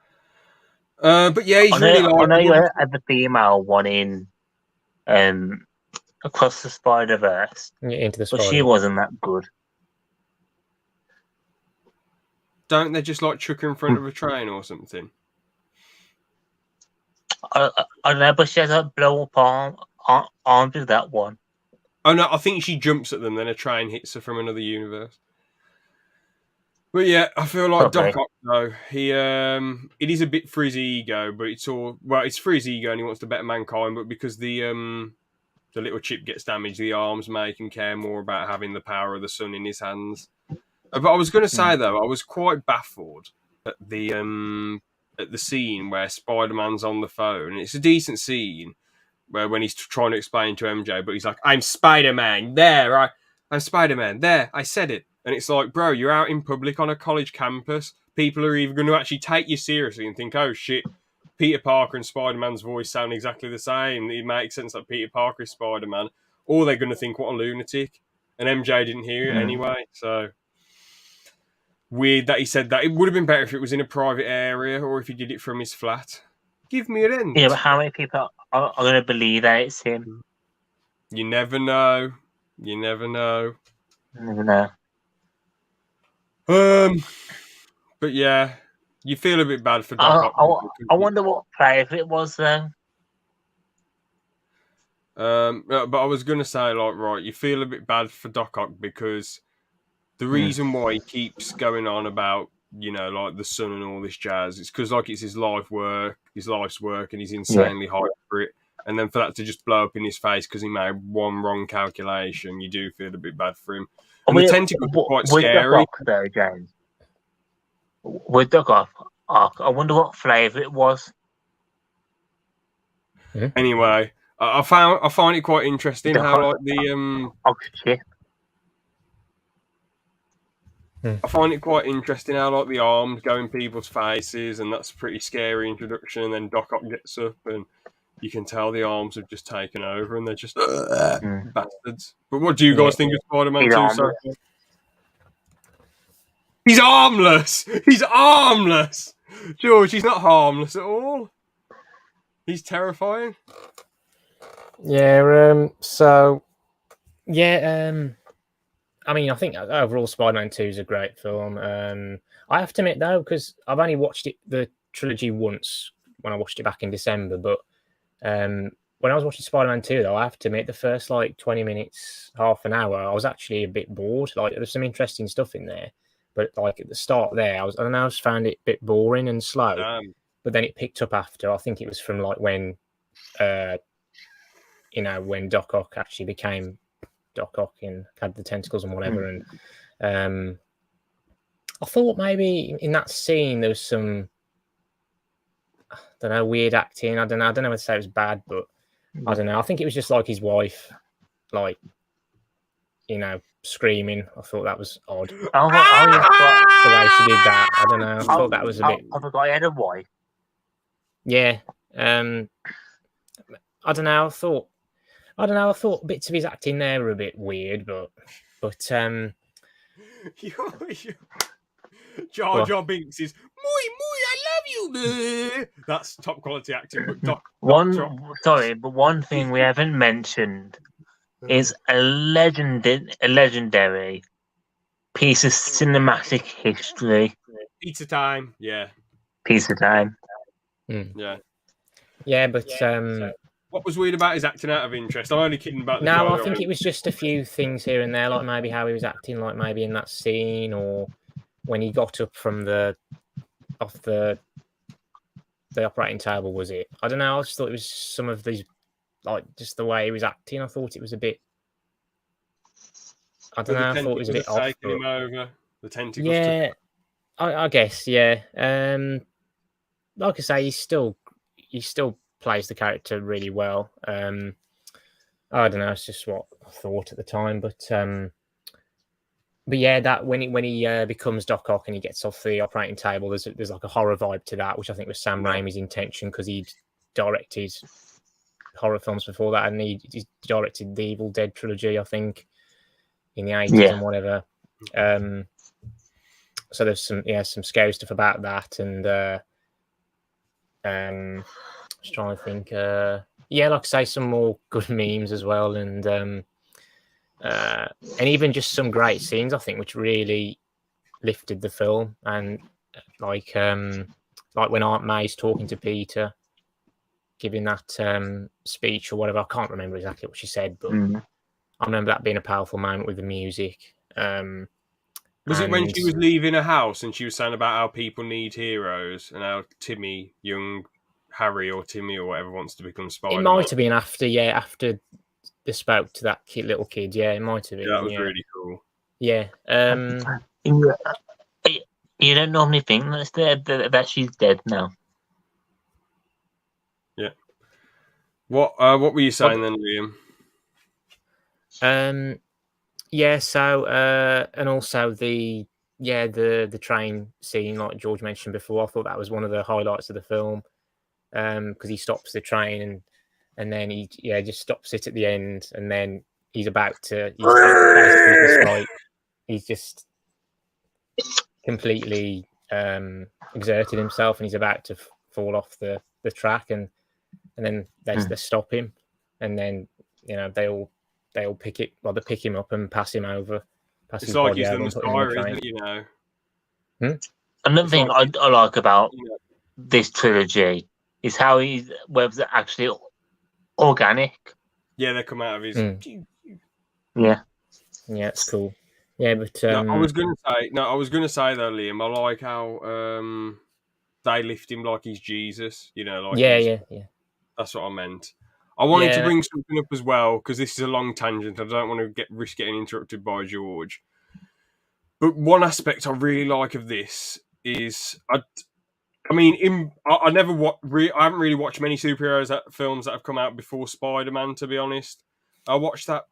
But yeah, he's I really know you had the female one in Across the Spider-Verse, Into the but she wasn't that good. Don't they just like chuck her in front of a train or something? I don't know, but she has a blow up arm to that one. Oh no, I think she jumps at them, then a train hits her from another universe. But yeah, I feel like Doc Ock though. It is a bit for his ego, but it's for his ego and he wants to better mankind. But because the little chip gets damaged, the arms make him care more about having the power of the sun in his hands. But I was going to say though, I was quite baffled at the scene where Spider-Man's on the phone. It's a decent scene where when he's trying to explain to MJ, but he's like, "I'm Spider-Man. I'm Spider-Man. There, I said it." And it's like, bro, you're out in public on a college campus. People are either going to actually take you seriously and think, "Oh shit, Peter Parker and Spider-Man's voice sound exactly the same. It makes sense that Peter Parker is Spider-Man," or they're going to think, "What a lunatic." And MJ didn't hear it anyway, so weird that he said that. It would have been better if it was in a private area or if he did it from his flat. Give me an end. Yeah, but how many people are going to believe that it's him? You never know. You never know. But yeah, you feel a bit bad for Doc Ock. I wonder what flavour it was then. But I was gonna say, like, right, you feel a bit bad for Doc Ock because the reason why he keeps going on about, like the sun and all this jazz, it's because like it's his life's work, and he's insanely hyped for it. And then for that to just blow up in his face because he made one wrong calculation, you do feel a bit bad for him. And the tentacles are quite scary. Doc Ock, though, James. With Doc Ock, I wonder what flavour it was. Anyway, I find it quite interesting how like the Oxygen. I find it quite interesting how like the arms go in people's faces, and that's a pretty scary introduction. And then Doc Ock gets up, and you can tell the arms have just taken over, and they're just bastards. But what do you guys think of Spider-Man 2? So he's armless. He's armless. George, he's not harmless at all. He's terrifying. Yeah. I mean, I think overall Spider-Man 2 is a great film. I have to admit, though, because I've only watched the trilogy once when I watched it back in December, but when I was watching Spider-Man 2, though, I have to admit the first, 20 minutes, half an hour, I was actually a bit bored. Like, there's some interesting stuff in there, but, at the start there, I just found it a bit boring and slow. But then it picked up after. I think it was from, when Doc Ock actually became Doc Ock and had the tentacles and whatever. And I thought maybe in that scene there was some, I don't know, weird acting. I don't know what to say it was bad, but I don't know. I think it was just like his wife, screaming. I thought that was odd. Oh, yeah. The way she did that. I don't know. I thought that was a bit. I forgot he had a wife. Yeah. I don't know. I thought bits of his acting there were a bit weird, but Jar Jar Binks is I love you. That's top quality acting. But one thing we haven't mentioned is a legendary piece of cinematic history. Pizza time, yeah. Pizza time. Yeah. Yeah, but what was weird about his acting out of interest? I'm only kidding about the No, I think it was just a few things here and there, like maybe how he was acting, like maybe in that scene, or when he got up from off the operating table, was it? I don't know, I just thought it was some of these, just the way he was acting, I thought it was a bit, I don't know. I thought it was a bit off. Taking him over. The tentacles. Yeah, I guess. Yeah. Like I say, he still plays the character really well. I don't know. It's just what I thought at the time, but yeah, that when he becomes Doc Ock and he gets off the operating table, there's like a horror vibe to that, which I think was Sam Raimi's intention because he'd directed horror films before that, and he directed the Evil Dead trilogy, I think, in the 80s and whatever. So there's some scary stuff about that, and just trying to think. Like I say, some more good memes as well, and even just some great scenes, I think, which really lifted the film. And like when Aunt May's talking to Peter, giving that speech or whatever. I can't remember exactly what she said, but I remember that being a powerful moment with the music. Was it when she was leaving her house and she was saying about how people need heroes and how Timmy, young Harry or Timmy or whatever wants to become Spider-Man? It might have been after they spoke to that little kid. Yeah, it might have been. Yeah, that was really cool. Yeah. You don't normally think that she's dead now. Yeah. What were you saying then, Liam? Yeah. So and also the train scene, like George mentioned before, I thought that was one of the highlights of the film. Because he stops the train and then he just stops it at the end, and then he's just completely exerted himself, and he's about to fall off the track, and then they stop him, and then they all pick him up and pass him over. It's like he's the Messiah, isn't it? You know. Another thing I like about this trilogy is how his webs are actually organic. Yeah, they come out of his. Yeah, it's cool. Yeah, but I was gonna say though, Liam, I like how they lift him like he's Jesus. Yeah. That's what I meant. I wanted to bring something up as well because this is a long tangent. I don't want to risk getting interrupted by George. But one aspect I really like of this is I haven't really watched many superheroes films that have come out before Spider-Man, to be honest. I watched there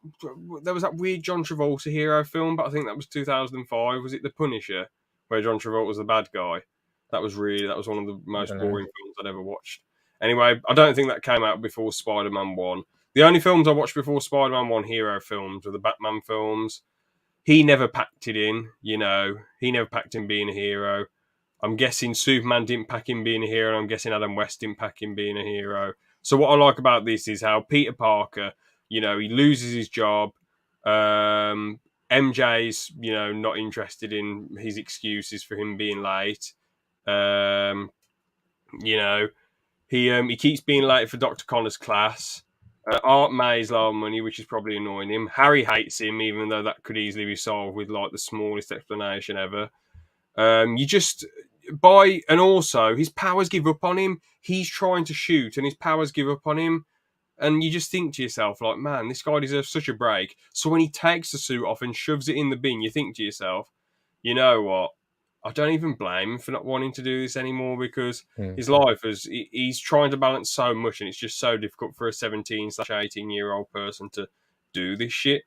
was that weird John Travolta hero film, but I think that was 2005. Was it The Punisher, where John Travolta was the bad guy? That was one of the most boring films I'd ever watched. Anyway, I don't think that came out before Spider-Man 1. The only films I watched before Spider-Man 1 hero films were the Batman films. He never packed it in, He never packed in being a hero. I'm guessing Superman didn't pack in being a hero, and I'm guessing Adam West didn't pack in being a hero. So what I like about this is how Peter Parker, he loses his job. MJ's, not interested in his excuses for him being late. He keeps being late for Dr. Connor's class. Aunt May's low on money, which is probably annoying him. Harry hates him, even though that could easily be solved with like the smallest explanation ever. And also his powers give up on him. He's trying to shoot and his powers give up on him. And you just think to yourself, like, man, this guy deserves such a break. So when he takes the suit off and shoves it in the bin, you think to yourself, you know what? I don't even blame him for not wanting to do this anymore because his life he's trying to balance so much, and it's just so difficult for a 17/18-year-old person to do this shit,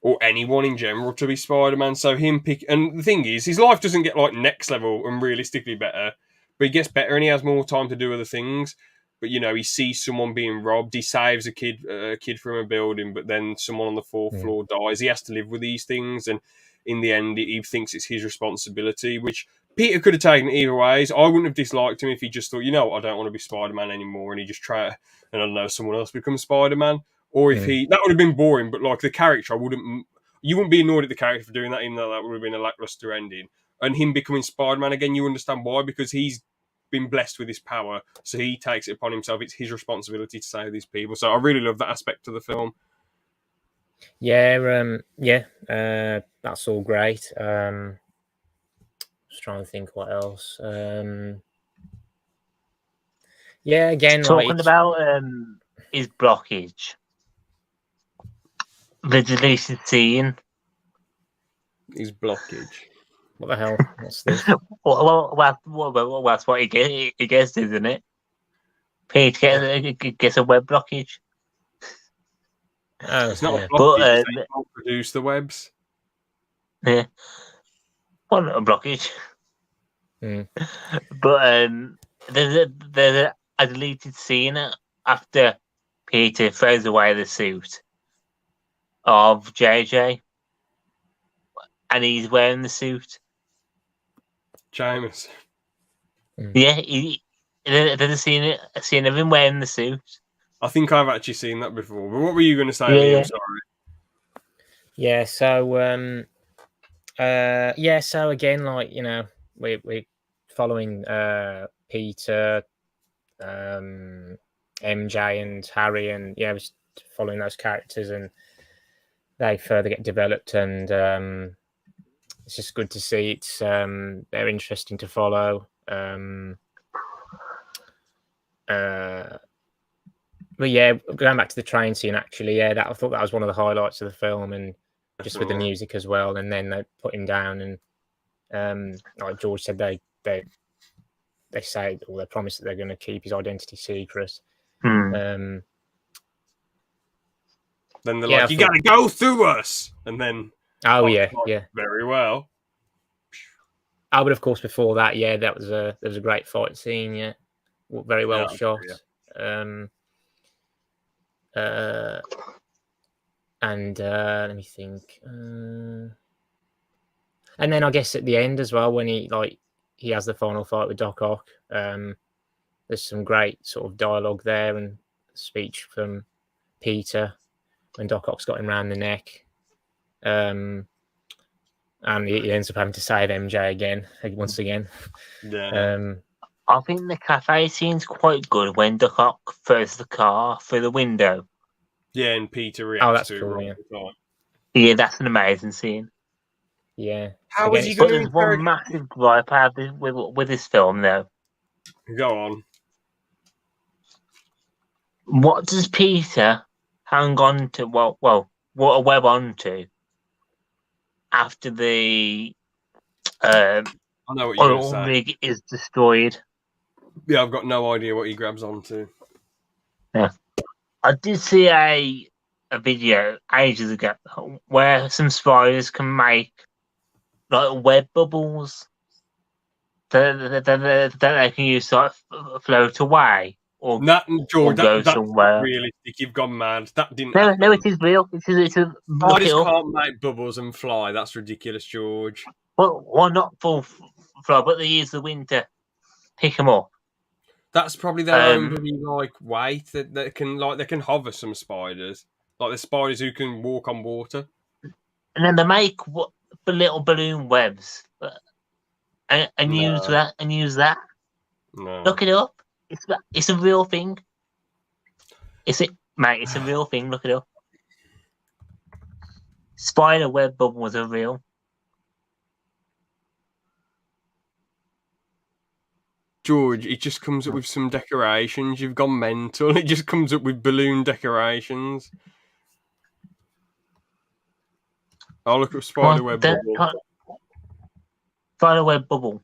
or anyone in general to be Spider-Man. So and the thing is, his life doesn't get like next level and realistically better, but he gets better and he has more time to do other things. But he sees someone being robbed. He saves a kid from a building, but then someone on the fourth floor dies. He has to live with these things, and in the end, he thinks it's his responsibility. Which Peter could have taken it either ways. I wouldn't have disliked him if he just thought, I don't want to be Spider-Man anymore, and he just try and I don't know, someone else become Spider-Man. Or if that would have been boring. But like the character, you wouldn't be annoyed at the character for doing that, even though that would have been a lackluster ending. And him becoming Spider-Man again, you understand why, because he's been blessed with his power, so he takes it upon himself. It's his responsibility to save these people. So I really love that aspect of the film. That's all great. Just trying to think what else. Again, talking about his blockage. the deleted scene. His blockage. What the hell? What's this? Well, that's what he gets, isn't it? Pete gets a web blockage. Oh, It's not yeah. a blockage. They can't produce the webs. Yeah. Well, not a blockage. Mm. But there's a deleted scene after Peter throws away the suit of JJ, and he's wearing the suit. James. Yeah, there's a scene of him wearing the suit. I think I've actually seen that before. But what were you going to say, Yeah, Liam? yeah. Sorry. Yeah, so again, like, you know, we're following Peter, MJ and Harry, and yeah, we're following those characters, and they further get developed, and it's just good to see. It's they're interesting to follow. But yeah, going back to the train scene, actually, yeah, I thought that was one of the highlights of the film, and just with the music as well. And then they put him down, and like George said, they say, or they promise that they're going to keep his identity secret. Hmm. Then they're like, "You got to go through us," and then yeah, very well. Oh, but of course, before that, yeah, there was a great fight scene, yeah, very well shot. And let me think. And then I guess at the end as well, when he has the final fight with Doc Ock, there's some great sort of dialogue there and speech from Peter when Doc Ock's got him around the neck. And he ends up having to save MJ once again. Yeah. I think the cafe scene's quite good when Doc Ock throws the car through the window. Yeah, and Peter reacts to cool, it. Yeah, that's an amazing scene. Yeah. How is he going to There's one massive gripe I have with this film, though. Go on. What does Peter hang on to? What a web onto after the I know what you're going to say. rig is destroyed. Yeah, I've got no idea what he grabs onto. Yeah, I did see a video ages ago where some spiders can make like web bubbles that they can use to float away or George, go that's somewhere. Realistic. You've gone mad. That didn't. No, it is real. It's a spiders can't make bubbles and fly. That's ridiculous, George. Well, not full fly, but they use the wind to pick them up. That's probably their own weight that they can hover. Some spiders, like the spiders who can walk on water, and then they make little balloon webs and use that. No. Look it up. It's a real thing. It's a real thing. Look it up. Spider web bubbles are real. George, it just comes up with some decorations. You've gone mental. It just comes up with balloon decorations. I'll look at spider web bubble. Spider web bubble.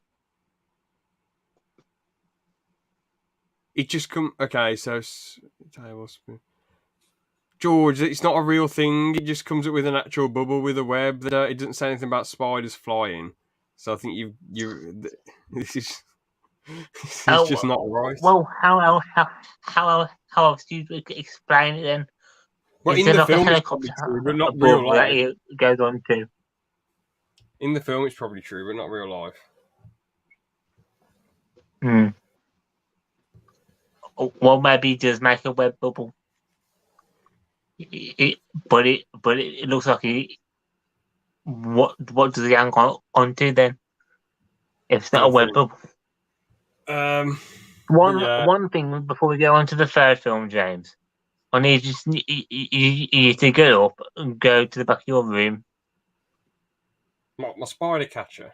It just okay, so tablespoon. George, it's not a real thing. It just comes up with an actual bubble with a web. It doesn't say anything about spiders flying. So I think this is just not right. Well, how else do you explain it then? Well, in the film, it's probably true, but not real life. That it goes on to. In the film, it's probably true, but not real life. Well, maybe he does make a web bubble. But it looks like what does he hang onto then? If it's not a web bubble. One thing before we go on to the third film, James. I need you to get up and go to the back of your room. My spider catcher.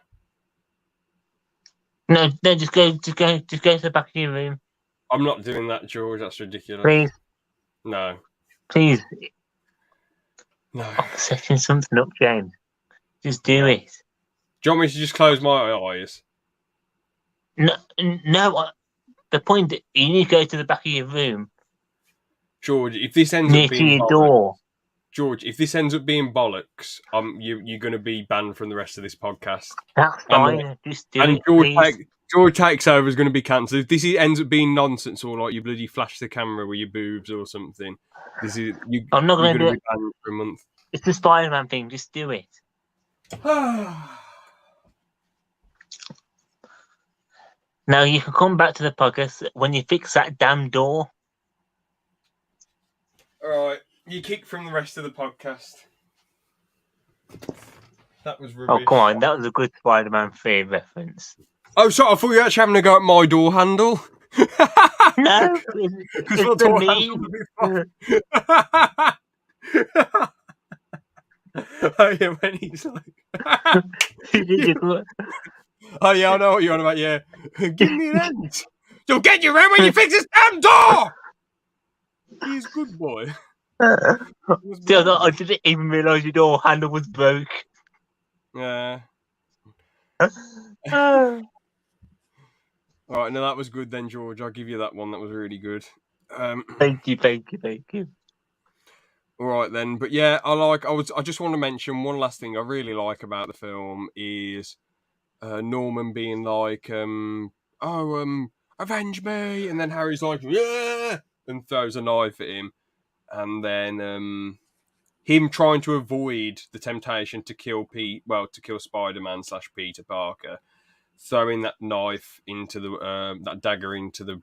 No, just go to the back of your room. I'm not doing that, George. That's ridiculous. Please. No. Please. No. I'm setting something up, James. Just do it. Do you want me to just close my eyes? No. The point that you need to go to the back of your room, George, if this ends near up to being your bollocks, door. George, if this ends up being bollocks, you're going to be banned from the rest of this podcast. That's fine. Just do it, please. George Takes Over is going to be cancelled. If this ends up being nonsense or like you bloody flash the camera with your boobs or something, I'm not going to do be it. banned for a month. It's the Spider-Man thing. Just do it. Now you can come back to the podcast when you fix that damn door. All right, you kick from the rest of the podcast. That was rubbish. Oh, come on. That was a good Spider-Man 3 reference. Oh, sorry, I thought you were actually having a go at my door handle. No, it's the me. Oh, yeah, when he's like... Oh, yeah, I know what you're on about, yeah. Give me rent. You'll get your rent when you fix this damn door! He's a good boy. I didn't even realise your door handle was broke. Yeah. Oh. All right, no, that was good then, George. I'll give you that one. That was really good. Thank you. All right then, but yeah, I just want to mention one last thing I really like about the film is Norman being like, avenge me, and then Harry's like, yeah, and throws a knife at him, and then him trying to avoid the temptation to kill Spider-Man / Peter Parker, throwing that knife into that dagger into the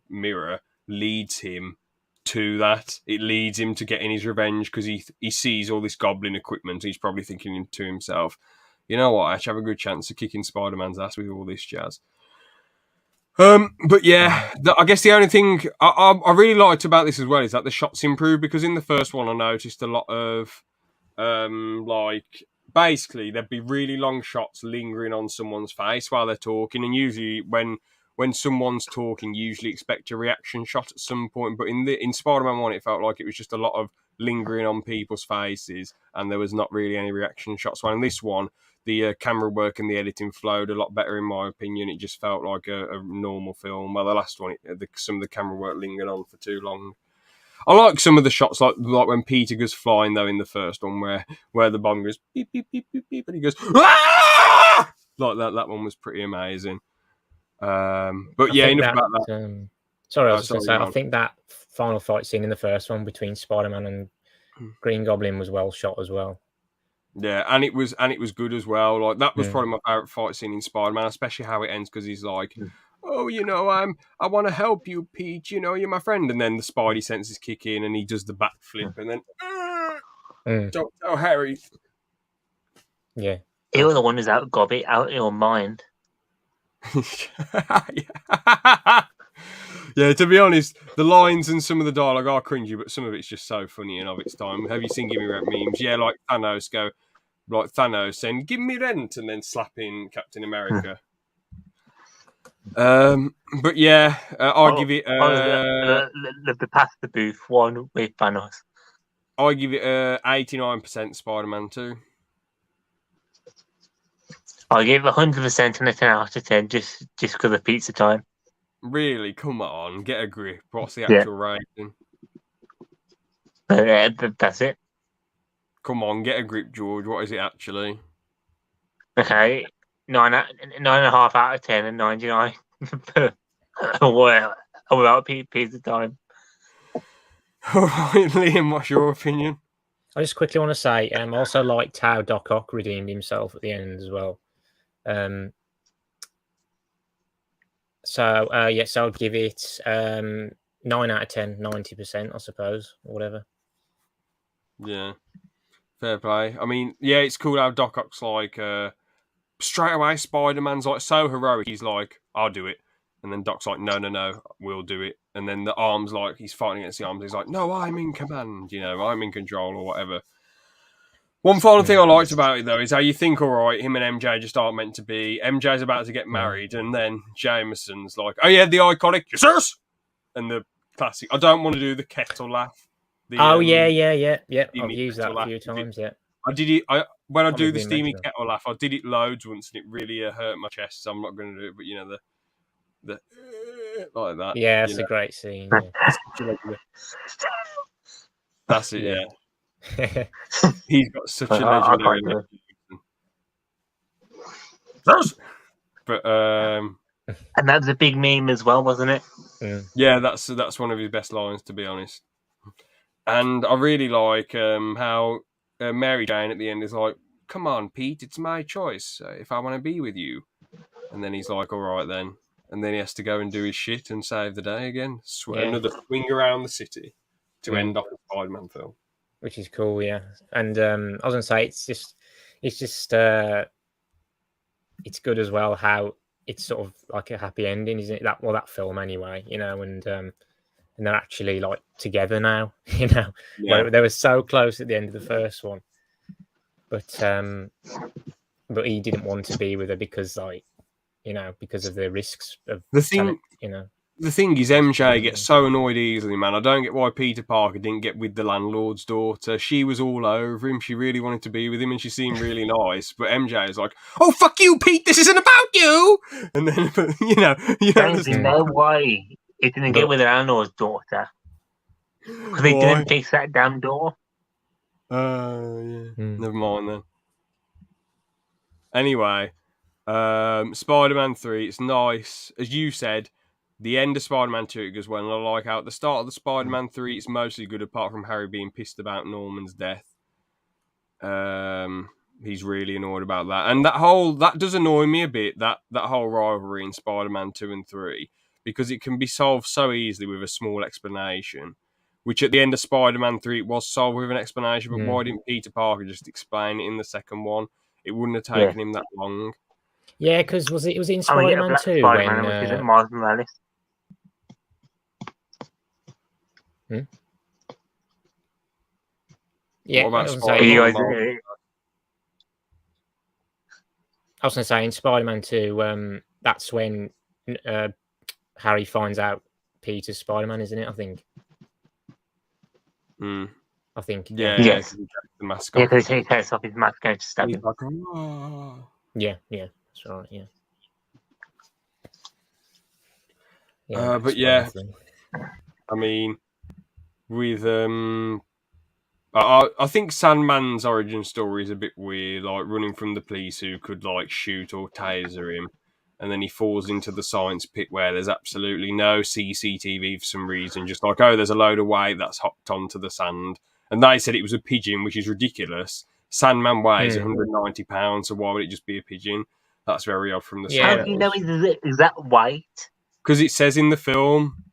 mirror leads him to that. It leads him to getting his revenge because he sees all this goblin equipment. He's probably thinking to himself, you know what, I actually have a good chance of kicking Spider-Man's ass with all this jazz. But yeah, I guess the only thing I really liked about this as well is that the shots improved, because in the first one I noticed a lot of like basically there'd be really long shots lingering on someone's face while they're talking, and usually when someone's talking, you usually expect a reaction shot at some point. But in Spider-Man 1, it felt like it was just a lot of lingering on people's faces, and there was not really any reaction shots. While in this one, the camera work and the editing flowed a lot better, in my opinion. It just felt like a normal film. Well, the last one, some of the camera work lingered on for too long. I like some of the shots, like when Peter goes flying, though, in the first one, where the bomb goes beep, beep, beep, beep, beep, and he goes, ah! Like that. That one was pretty amazing. But yeah, enough about that. Sorry, I was just going to say, I think that final fight scene in the first one between Spider-Man and Green Goblin was well shot as well. Yeah, and it was good as well. Like that was probably my favorite fight scene in Spider-Man, especially how it ends, because he's like, "Oh, I want to help you, Pete. You're my friend." And then the Spidey senses kick in, and he does the backflip, and then don't tell Harry. Yeah, you're the one who's out of your mind. Yeah, to be honest, the lines and some of the dialogue are cringy, but some of it's just so funny and of its time. Have you seen Give Me Rent memes? Yeah, like Thanos saying, "Give me rent," and then slapping Captain America. But yeah, I'll give it. The past the booth one with Thanos. I give it 89% Spider-Man 2. I give 100% and a 10 out of 10 just because of pizza time. Really? Come on, get a grip. What's the actual rating? That's it. Come on, get a grip, George. What is it actually? Okay, 9.5 out of 10 and 99. Well, without pizza time. All right, Liam, what's your opinion? I just quickly want to say, I also liked how Doc Ock redeemed himself at the end as well. So I'll give it 9 out of 10, 90%, I suppose, or whatever. Yeah, fair play. I mean, yeah, it's cool how Doc Ock's like, straight away, Spider-Man's like so heroic. He's like, I'll do it. And then Doc's like, no, we'll do it. And then the arms, like, he's fighting against the arms. He's like, no, I'm in command, I'm in control or whatever. One final thing I liked about it, though, is how you think, all right, him and MJ just aren't meant to be. MJ's about to get married, and then Jameson's like, oh, yeah, the iconic, yes, and the classic, I don't want to do the kettle laugh, Oh yeah. I've steamy used that kettle a few laugh. times. Yeah. I did it. When I Can't do believe the you steamy mentioned kettle laugh, I did it loads once, and it really hurt my chest. So I'm not going to do it. But you know the like that. Yeah, You it's know, a great scene. that's it. Yeah. Yeah. He's got such a I legendary. can't do it. But And that's a big meme as well, wasn't it? yeah, that's one of his best lines, to be honest. And I really like how Mary Jane at the end is like, "Come on, Pete, it's my choice if I want to be with you." And then he's like, "All right then." And then he has to go and do his shit and save the day again. Yeah. Another swing around the city to Mm. end off the Spider-Man film. Which is cool, yeah. And I was gonna say it's just it's good as well how it's sort of like a happy ending, isn't it? That film anyway, you know, and they're actually like together now, you know. Yeah. Where they were so close at the end of the first one, but he didn't want to be with her because, like, you know, because of the risks of The thing, you know. the thing is, MJ gets so annoyed easily, man. I don't get why Peter Parker didn't get with the landlord's daughter. She was all over him. She really wanted to be with him, and she seemed really nice. But MJ is like, "Oh, fuck you, Pete! This isn't about you." And then, you know, James, you know why he didn't get with the landlord's daughter? Because they didn't fix that damn door. Yeah. Never mind then. Anyway, Spider-Man 3, it's nice. As you said, the end of Spider-Man 2 it goes well, and I like how at the start of the Spider-Man 3 it's mostly good apart from Harry being pissed about Norman's death. He's really annoyed about that. And that does annoy me a bit, that whole rivalry in Spider-Man 2 and 3, because it can be solved so easily with a small explanation. Which at the end of Spider-Man 3 it was solved with an explanation, but why didn't Peter Parker just explain it in the second one? It wouldn't have taken him that long. Yeah, because was it in Spider-Man 2 Spider-Man, which isn't Miles Morales. Yeah, What about I was Spider-Man? going to say in Spider-Man 2, that's when Harry finds out Peter's Spider-Man, isn't it? I think. I think. Yeah. Yes. The mask Yeah, because he takes off his mask and just stabs him. Like, oh. Yeah, that's right. Yeah. But yeah, I mean, with I think Sandman's origin story is a bit weird, like running from the police who could like shoot or taser him, and then he falls into the science pit where there's absolutely no CCTV for some reason, just like, oh, there's a load of weight that's hopped onto the sand, and they said it was a pigeon, which is ridiculous. Sandman weighs 190 pounds, so why would it just be a pigeon? That's very odd from the How do you know is that weight? Because it says in the film,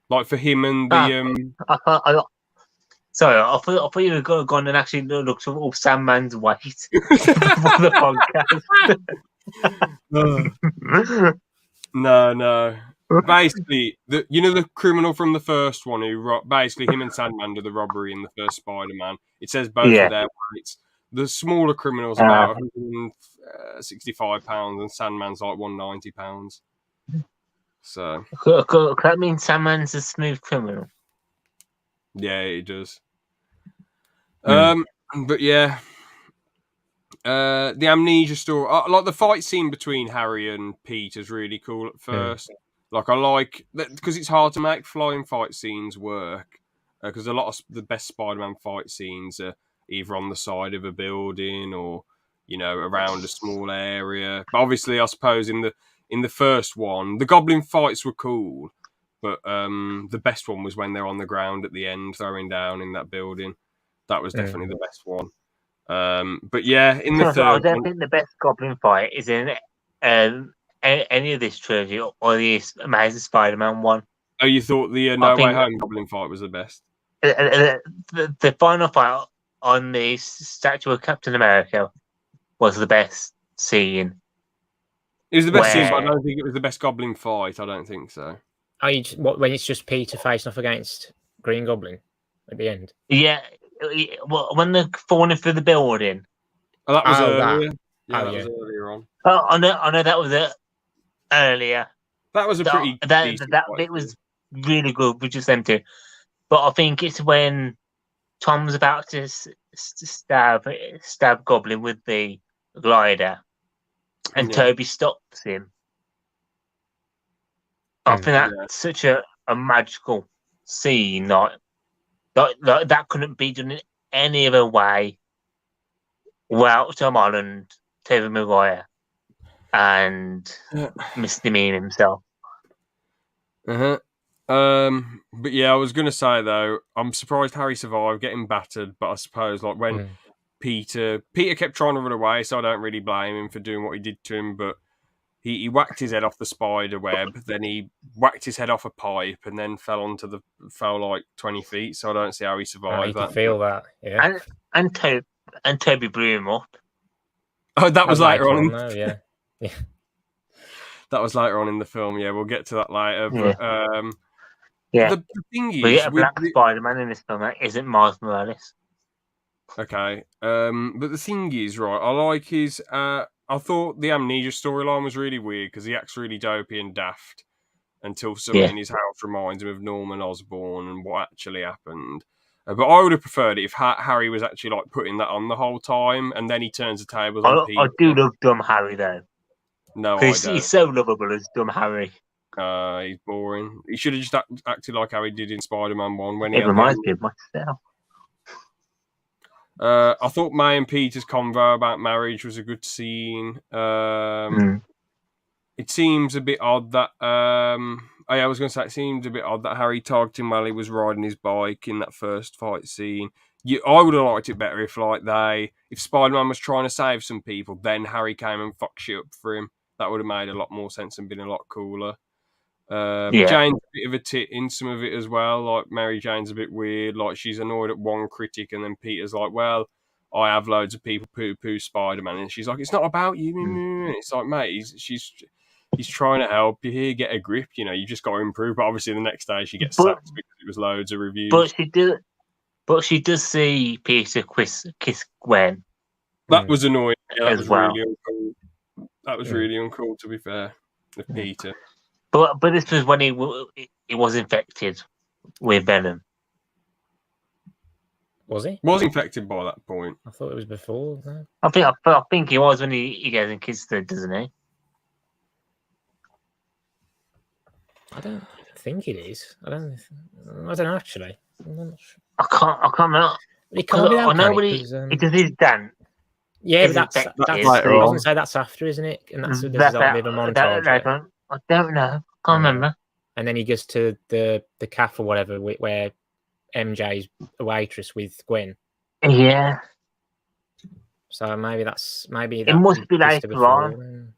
like for him and the Sorry, I thought you were gone and actually looked up all Sandman's weight for the podcast. No. Basically, the criminal from the first one who basically him and Sandman do the robbery in the first Spider-Man. It says both of their weights. The smaller criminal's about 165 pounds, and Sandman's like 190 pounds. So that means Sandman's a smooth criminal. Yeah, it does. But yeah, the amnesia story, like the fight scene between Harry and Pete is really cool at first. Like I like that because it's hard to make flying fight scenes work. Because a lot of the best Spider-Man fight scenes are either on the side of a building or around a small area. But obviously, I suppose in the first one, the Goblin fights were cool. But the best one was when they're on the ground at the end, throwing down in that building. That was definitely the best one. But yeah, in the third, I don't think the best Goblin fight is in any of this trilogy or the Amazing Spider-Man one. Oh, you thought the No Way Home Goblin fight was the best? The final fight on the statue of Captain America was the best scene. It was the best scene, but I don't think it was the best Goblin fight. I don't think so. When it's just Peter facing off against Green Goblin at the end? Yeah, well, when they're falling through the building. Oh, that was earlier. That was earlier on. Oh, I know that was earlier. That was a pretty that bit was really good with just them two. But I think it's when Tom's about to stab Goblin with the glider, and Toby stops him. I think that's such a magical scene. Like that couldn't be done in any other way without Tom Holland, Tobey Maguire, and Mr. Mean himself. But yeah, I was gonna say though, I'm surprised Harry survived getting battered. But I suppose like when Peter kept trying to run away, so I don't really blame him for doing what he did to him. But he whacked his head off the spider web, then he whacked his head off a pipe, and then fell like 20 feet. So I don't see how he survived that. I feel that, yeah. And Toby blew him up. Oh, that was later on. Though, yeah. That was later on in the film. Yeah, we'll get to that later. But the thing is, we get a black Spider-Man in this film. That isn't Miles Morales. Okay. But the thing is, right, I like his. I thought the Amnesia storyline was really weird because he acts really dopey and daft until someone in his house reminds him of Norman Osborn and what actually happened. But I would have preferred it if Harry was actually like putting that on the whole time, and then he turns the tables on Peter. I do love dumb Harry though. No, I don't. He's so lovable as dumb Harry. He's boring. He should have just acted like how he did in Spider-Man 1 when it reminds me of myself. I thought May and Peter's convo about marriage was a good scene. It seems a bit odd that I was going to say it seems a bit odd that Harry tagged him while he was riding his bike in that first fight scene. I would have liked it better if if Spider-Man was trying to save some people, then Harry came and fucked shit up for him. That would have made a lot more sense and been a lot cooler. Jane's a bit of a tit in some of it as well. Like Mary Jane's a bit weird. Like she's annoyed at one critic, and then Peter's like, "Well, I have loads of people poo-poo Spider-Man," and she's like, "It's not about you." And it's like, mate, he's trying to help you here. Get a grip. You know, you just got to improve. But obviously, the next day she gets sacked because it was loads of reviews. But she does see Peter kiss Gwen. That was annoying. Yeah, that was really uncool. That was really uncool, to be fair, with Peter. But this was when he was infected with venom. Was he? Was infected by that point? I thought it was before. No? I think he was when he goes and kisses her, doesn't he? I don't think it is. I don't know actually. I can't remember. It can't be that. I know when he does his dance. Yeah, but that's later on. I was going to say that's after, isn't it? And this is like a bit of a montage. I don't know. Can't remember. And then he goes to the cafe or whatever, where MJ's a waitress with Gwen. Yeah. So maybe it must be later on.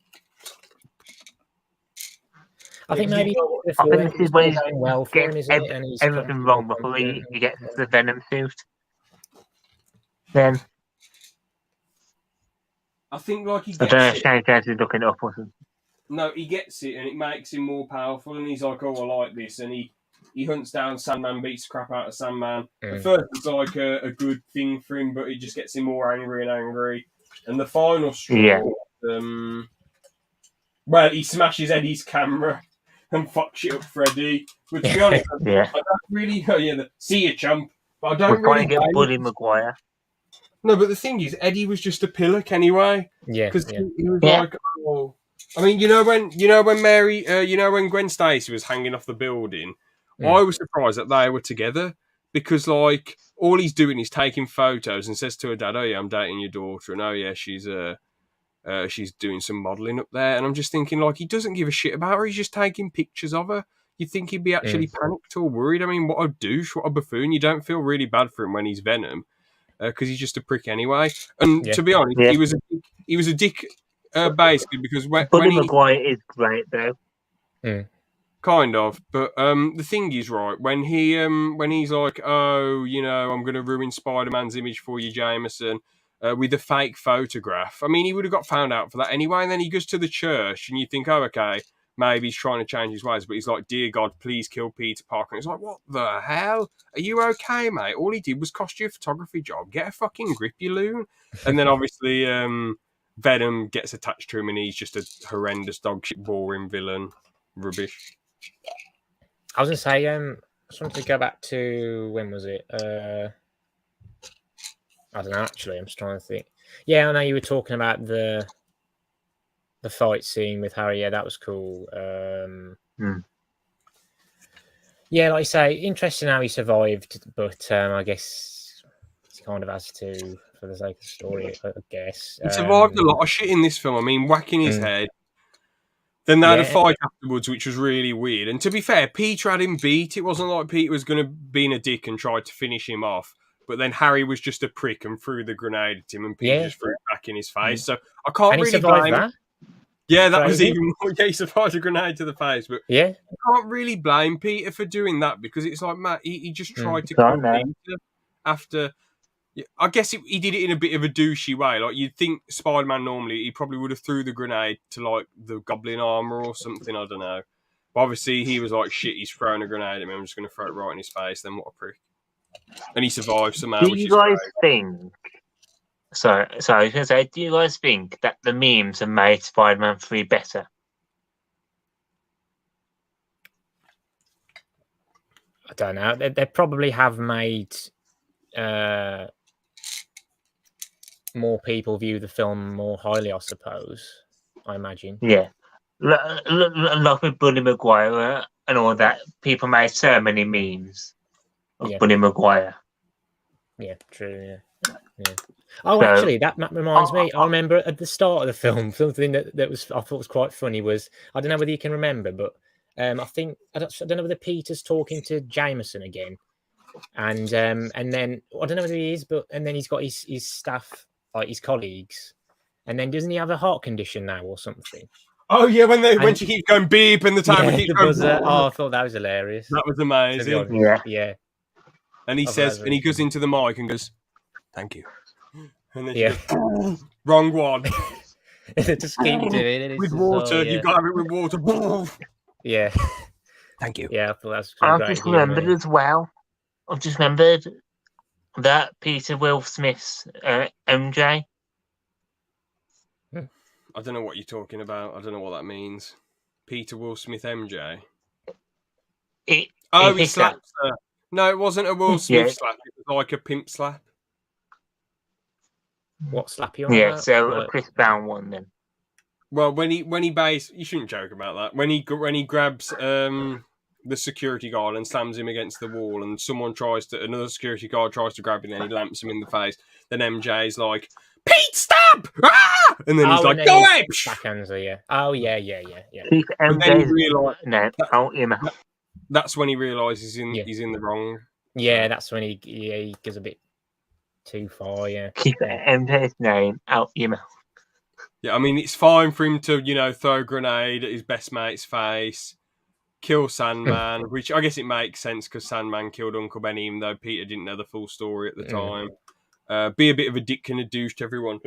I think maybe this is when he's going well for him, isn't it? And he's everything wrong before he gets the venom suit. Then I think like he gets I don't know if Shane Jones is looking it up or something. No, he gets it and it makes him more powerful, and he's like, "Oh, I like this," and he hunts down Sandman, beats the crap out of Sandman. At first, it's like a good thing for him, but it just gets him more angry and angry. And the final straw, well, he smashes Eddie's camera and fucks it up for Eddie. Which, to be honest, I don't really. See you, chump. But I don't We're trying to get Buddy Maguire. No, but the thing is, Eddie was just a pillock anyway. Yeah, because he was like, "Oh." I mean, when Gwen Stacy was hanging off the building, I was surprised that they were together because, like, all he's doing is taking photos and says to her dad, "Oh yeah, I'm dating your daughter," and "Oh yeah, she's doing some modelling up there," and I'm just thinking, like, he doesn't give a shit about her. He's just taking pictures of her. You'd think he'd be actually panicked or worried. I mean, what a douche, what a buffoon. You don't feel really bad for him when he's Venom because he's just a prick anyway. And to be honest, he was a dick. Basically, because when Maguire is great though, kind of. But the thing is, right, when he's like, "Oh, I'm going to ruin Spider-Man's image for you, Jameson," with a fake photograph. I mean, he would have got found out for that anyway. And then he goes to the church, and you think, "Oh, okay, maybe he's trying to change his ways." But he's like, "Dear God, please kill Peter Parker." And it's like, what the hell? Are you okay, mate? All he did was cost you a photography job. Get a fucking grip, you loon. And then obviously, Venom gets attached to him and he's just a horrendous dogshit boring villain. Rubbish. I was going to say, I just wanted to go back to, when was it? I don't know. Actually, I'm just trying to think. Yeah, I know you were talking about the fight scene with Harry. Yeah, that was cool. Yeah, like I say, interesting how he survived, but I guess he kind of has to for the sake of the story. I guess He survived a lot of shit in this film. I mean, whacking his head. Then they had a fight afterwards, which was really weird. And to be fair, Peter had him beat. It wasn't like Peter was going to be in a dick and tried to finish him off. But then Harry was just a prick and threw the grenade at him, and Peter just threw it back in his face. So I can't really blame him. Yeah, that was even more. Yeah, he survived a grenade to the face. But I can't really blame Peter for doing that because it's like, Matt, he just tried to kill Peter after. Yeah, I guess he did it in a bit of a douchey way. Like, you'd think Spider-Man normally, he probably would have threw the grenade to, like, the goblin armor or something. I don't know. But obviously, he was like, shit, he's throwing a grenade at me. I'm just going to throw it right in his face. Then what a prick. And he survived somehow. Do you guys think... Sorry, I was going to say, do you guys think that the memes have made Spider-Man 3 better? I don't know. They probably have made... more people view the film more highly, I suppose. I imagine. Yeah. Like with Bunny Maguire and all that, people made so many memes of Bunny Maguire. Yeah, true, yeah. Oh, so, actually, that reminds me. I remember at the start of the film, something that was I thought was quite funny was, I don't know whether you can remember, but I think I don't know whether Peter's talking to Jameson again, and then I don't know whether he is, but and then he's got his staff, like his colleagues, and then doesn't he have a heart condition now or something? Oh yeah, when she keeps going beep and the timer keeps going. I thought that was hilarious. That was amazing. Yeah. And he says, and he goes into the mic and goes, "Thank you." And then goes, wrong one. Just keep doing it. With water, you got it with water. Yeah. Thank you. Yeah, I thought that's I've just remembered as well. I've just remembered that Peter Will Smith's MJ. I don't know what you're talking about. I don't know what that means. Peter Will Smith MJ. He slaps her. No, it wasn't a Will Smith slap. It was like a pimp slap. What slap you on? Yeah, so a Chris Brown one then. Well, when he you shouldn't joke about that. When he grabs the security guard and slams him against the wall, and another security guard tries to grab him, and he lamps him in the face. Then MJ's like, "Pete, stop!" Ah! And then he's like, "Go away!" Backhands her, yeah. Oh yeah. Keep MJ's out your mouth. That's when he realises he's in the wrong. Yeah, that's when he goes a bit too far. Yeah. Keep MJ's name out your mouth. Yeah, I mean, it's fine for him to, throw a grenade at his best mate's face, kill Sandman, which I guess it makes sense because Sandman killed Uncle Ben, even though Peter didn't know the full story at the time. Be a bit of a dick and a douche to everyone.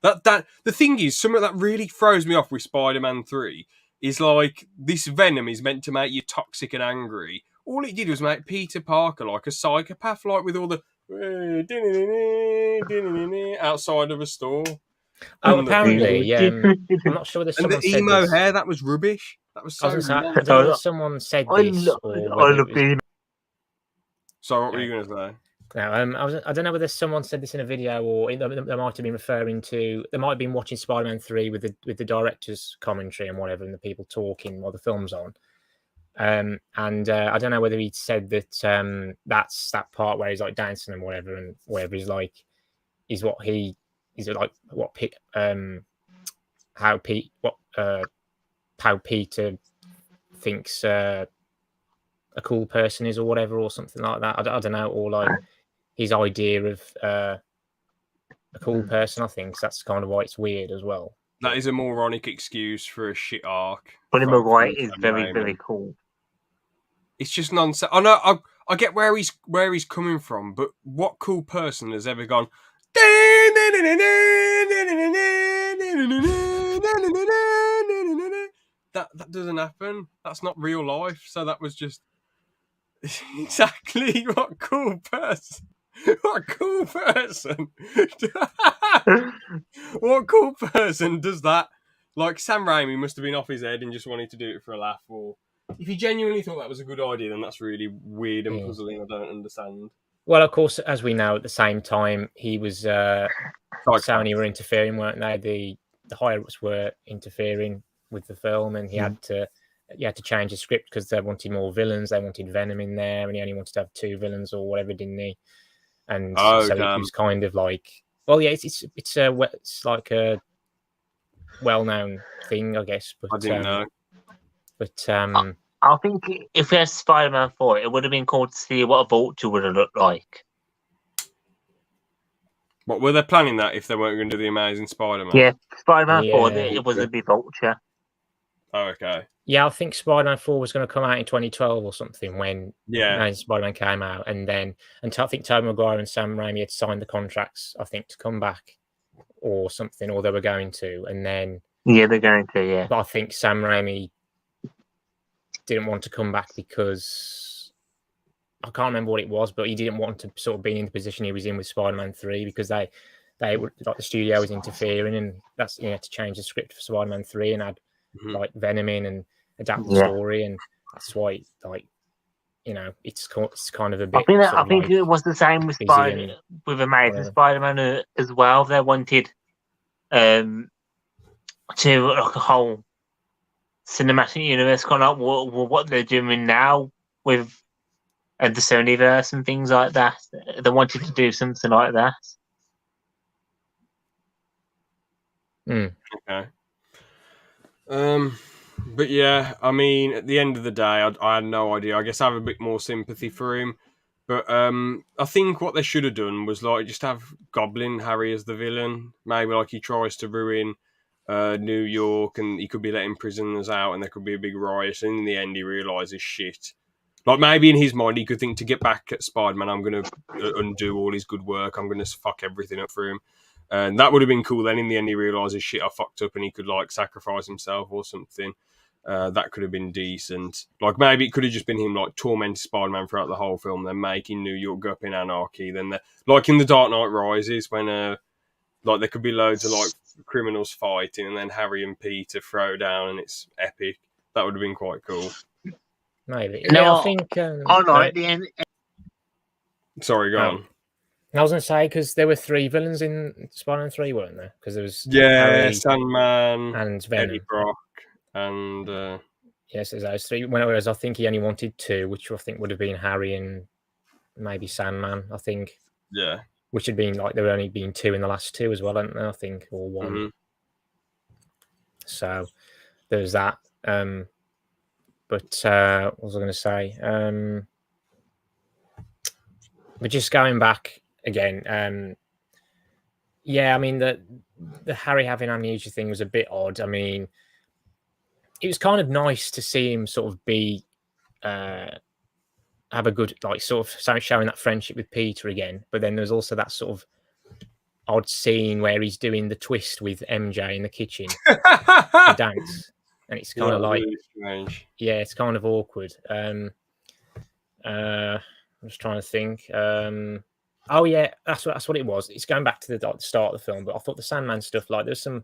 The thing is, something that really throws me off with Spider-Man 3 is like, this venom is meant to make you toxic and angry. All it did was make Peter Parker like a psychopath, like with all the outside of a store. Oh, apparently, I'm not sure whether someone said emo hair, that was rubbish. That was so someone said this. I love emo. So what were you going to say? No, I don't know whether someone said this in a video or they might have been referring to. They might have been watching Spider-Man 3 with the director's commentary and whatever, and the people talking while the film's on. I don't know whether he said that that's that part where he's like dancing and whatever, and whatever is like is what he is like what how Peter thinks a cool person is or whatever or something like that. I don't know, or like his idea of a cool person. I think that's kind of why it's weird as well. That is a moronic excuse for a shit arc. Bunny Maguire is very, very cool. It's just nonsense. I know. I get where he's coming from, but what cool person has ever gone? That doesn't happen. That's not real life. So that was just exactly what cool person. What cool person? What cool person does that? Like, Sam Raimi must have been off his head and just wanted to do it for a laugh. Or if he genuinely thought that was a good idea, then that's really weird and puzzling. I don't understand. Well, of course, as we know, at the same time, he was Sony were interfering, weren't they? The higher ups were interfering with the film, and he had to change the script because they wanted more villains. They wanted Venom in there, and he only wanted to have 2 villains or whatever, didn't he? And so it was kind of like, well, yeah, it's like a well-known thing, I guess. But I didn't know. But I think if we had Spider-Man 4, it would have been cool to see what a Vulture would have looked like. What were they planning that if they weren't going to do the Amazing Spider-Man? Yeah, Spider-Man 4, it was a big Vulture. Oh, okay. Yeah, I think Spider-Man 4 was going to come out in 2012 or something when Spider-Man came out, and then I think Tobey Maguire and Sam Raimi had signed the contracts, I think, to come back or something, or they were going to, and then they're going to, yeah. But I think Sam Raimi didn't want to come back because I can't remember what it was, but he didn't want to sort of be in the position he was in with Spider-Man 3 because they were like the studio was interfering, and that's to change the script for Spider-Man 3 and add like Venom in and adapt the story, and that's why it's kind of a bit. I think it was the same with Amazing Spider-Man as well. They wanted to like a whole cinematic universe, kind of what they're doing now with the Sonyverse and things like that. They wanted to do something like that. Okay. But yeah, I mean, at the end of the day, I had no idea. I guess I have a bit more sympathy for him. But I think what they should have done was like just have Goblin Harry as the villain. Maybe like he tries to ruin New York, and he could be letting prisoners out, and there could be a big riot. And in the end, he realizes shit. Like maybe in his mind, he could think to get back at Spider-Man, I'm going to undo all his good work. I'm going to fuck everything up for him. And that would have been cool. Then in the end, he realizes shit, I fucked up, and he could like sacrifice himself or something. That could have been decent. Like maybe it could have just been him like tormenting Spider-Man throughout the whole film, then making New York go up in anarchy. Then like in The Dark Knight Rises, when like there could be loads of like criminals fighting, and then Harry and Peter throw down, and it's epic. That would have been quite cool. Maybe. No, I think. At the end. Sorry, go on. I was going to say, because there were 3 villains in Spider-Man 3, weren't there? Because there was Harry, Sandman, and Venom. Eddie Brock, and yes, there's those 3. Whereas I think he only wanted 2, which I think would have been Harry and maybe Sandman. I think. Yeah. Which had been like there were only been 2 in the last 2 as well, hadn't there? I think, or 1. Mm-hmm. So there's that. But what was I going to say? But just going back again, I mean the Harry having amnesia thing was a bit odd. I mean, it was kind of nice to see him sort of be have a good like sort of showing that friendship with Peter again. But then there's also that sort of odd scene where he's doing the twist with MJ in the kitchen, the dance. And it's kind of like, strange. Yeah, it's kind of awkward. I'm just trying to think. Oh yeah, that's what it was. It's going back to the start of the film, but I thought the Sandman stuff, like there's some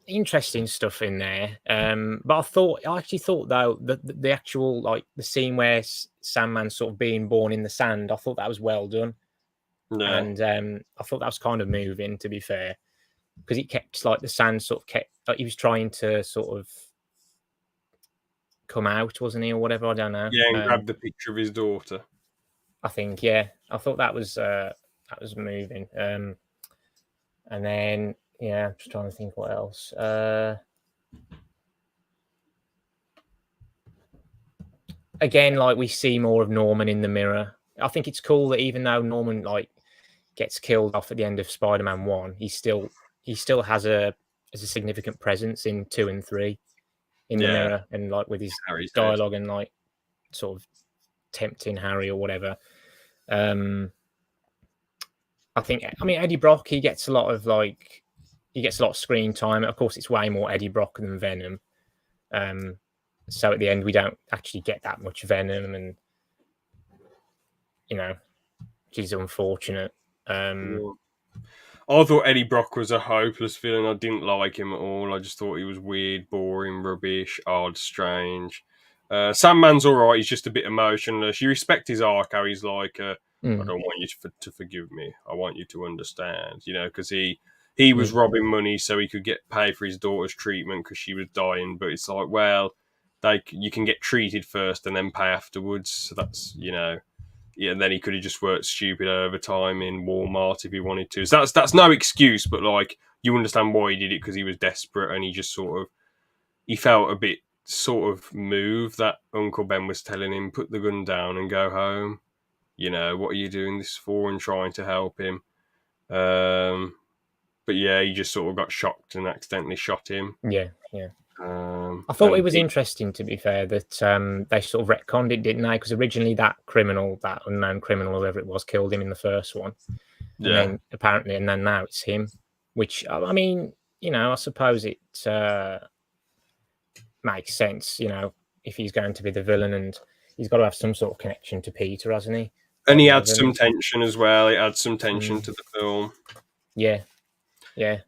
interesting stuff in there. But I actually thought though that the actual like the scene where Sandman sort of being born in the sand, I thought that was well done. Yeah. And I thought that was kind of moving, to be fair. Because it kept like the sand sort of kept like he was trying to sort of come out, wasn't he, or whatever? I don't know. Yeah, and grab the picture of his daughter. I think, I thought that was moving. And then I'm just trying to think what else. Again, like we see more of Norman in the mirror. I think it's cool that even though Norman like gets killed off at the end of Spider-Man 1, he still has a significant presence in 2 and 3 in the mirror, and like with his dialogue and like sort of tempting Harry or whatever. I mean Eddie Brock, he gets a lot of screen time. Of course, it's way more Eddie Brock than Venom. So at the end, we don't actually get that much Venom, and which is unfortunate. I thought Eddie Brock was a hopeless villain. I didn't like him at all. I just thought he was weird, boring, rubbish, odd, strange. Sandman's all right. He's just a bit emotionless. You respect his arc. How he's like, I don't want you to forgive me. I want you to understand. Because he was robbing money so he could get paid for his daughter's treatment because she was dying. But it's like, well, you can get treated first and then pay afterwards. So that's and then he could have just worked stupid overtime in Walmart if he wanted to. So that's no excuse, but like you understand why he did it because he was desperate and he just he felt a bit sort of moved that Uncle Ben was telling him, put the gun down and go home. What are you doing this for? And trying to help him. But yeah, he just sort of got shocked and accidentally shot him. Yeah. I thought it was interesting, to be fair, that they sort of retconned it, didn't they? Because originally that unknown criminal, whoever it was, killed him in the first one. And then apparently, and then now it's him. Which, I mean, I suppose it makes sense, if he's going to be the villain, and he's got to have some sort of connection to Peter, hasn't he? And he adds some tension as well. It adds some tension to the film. Yeah.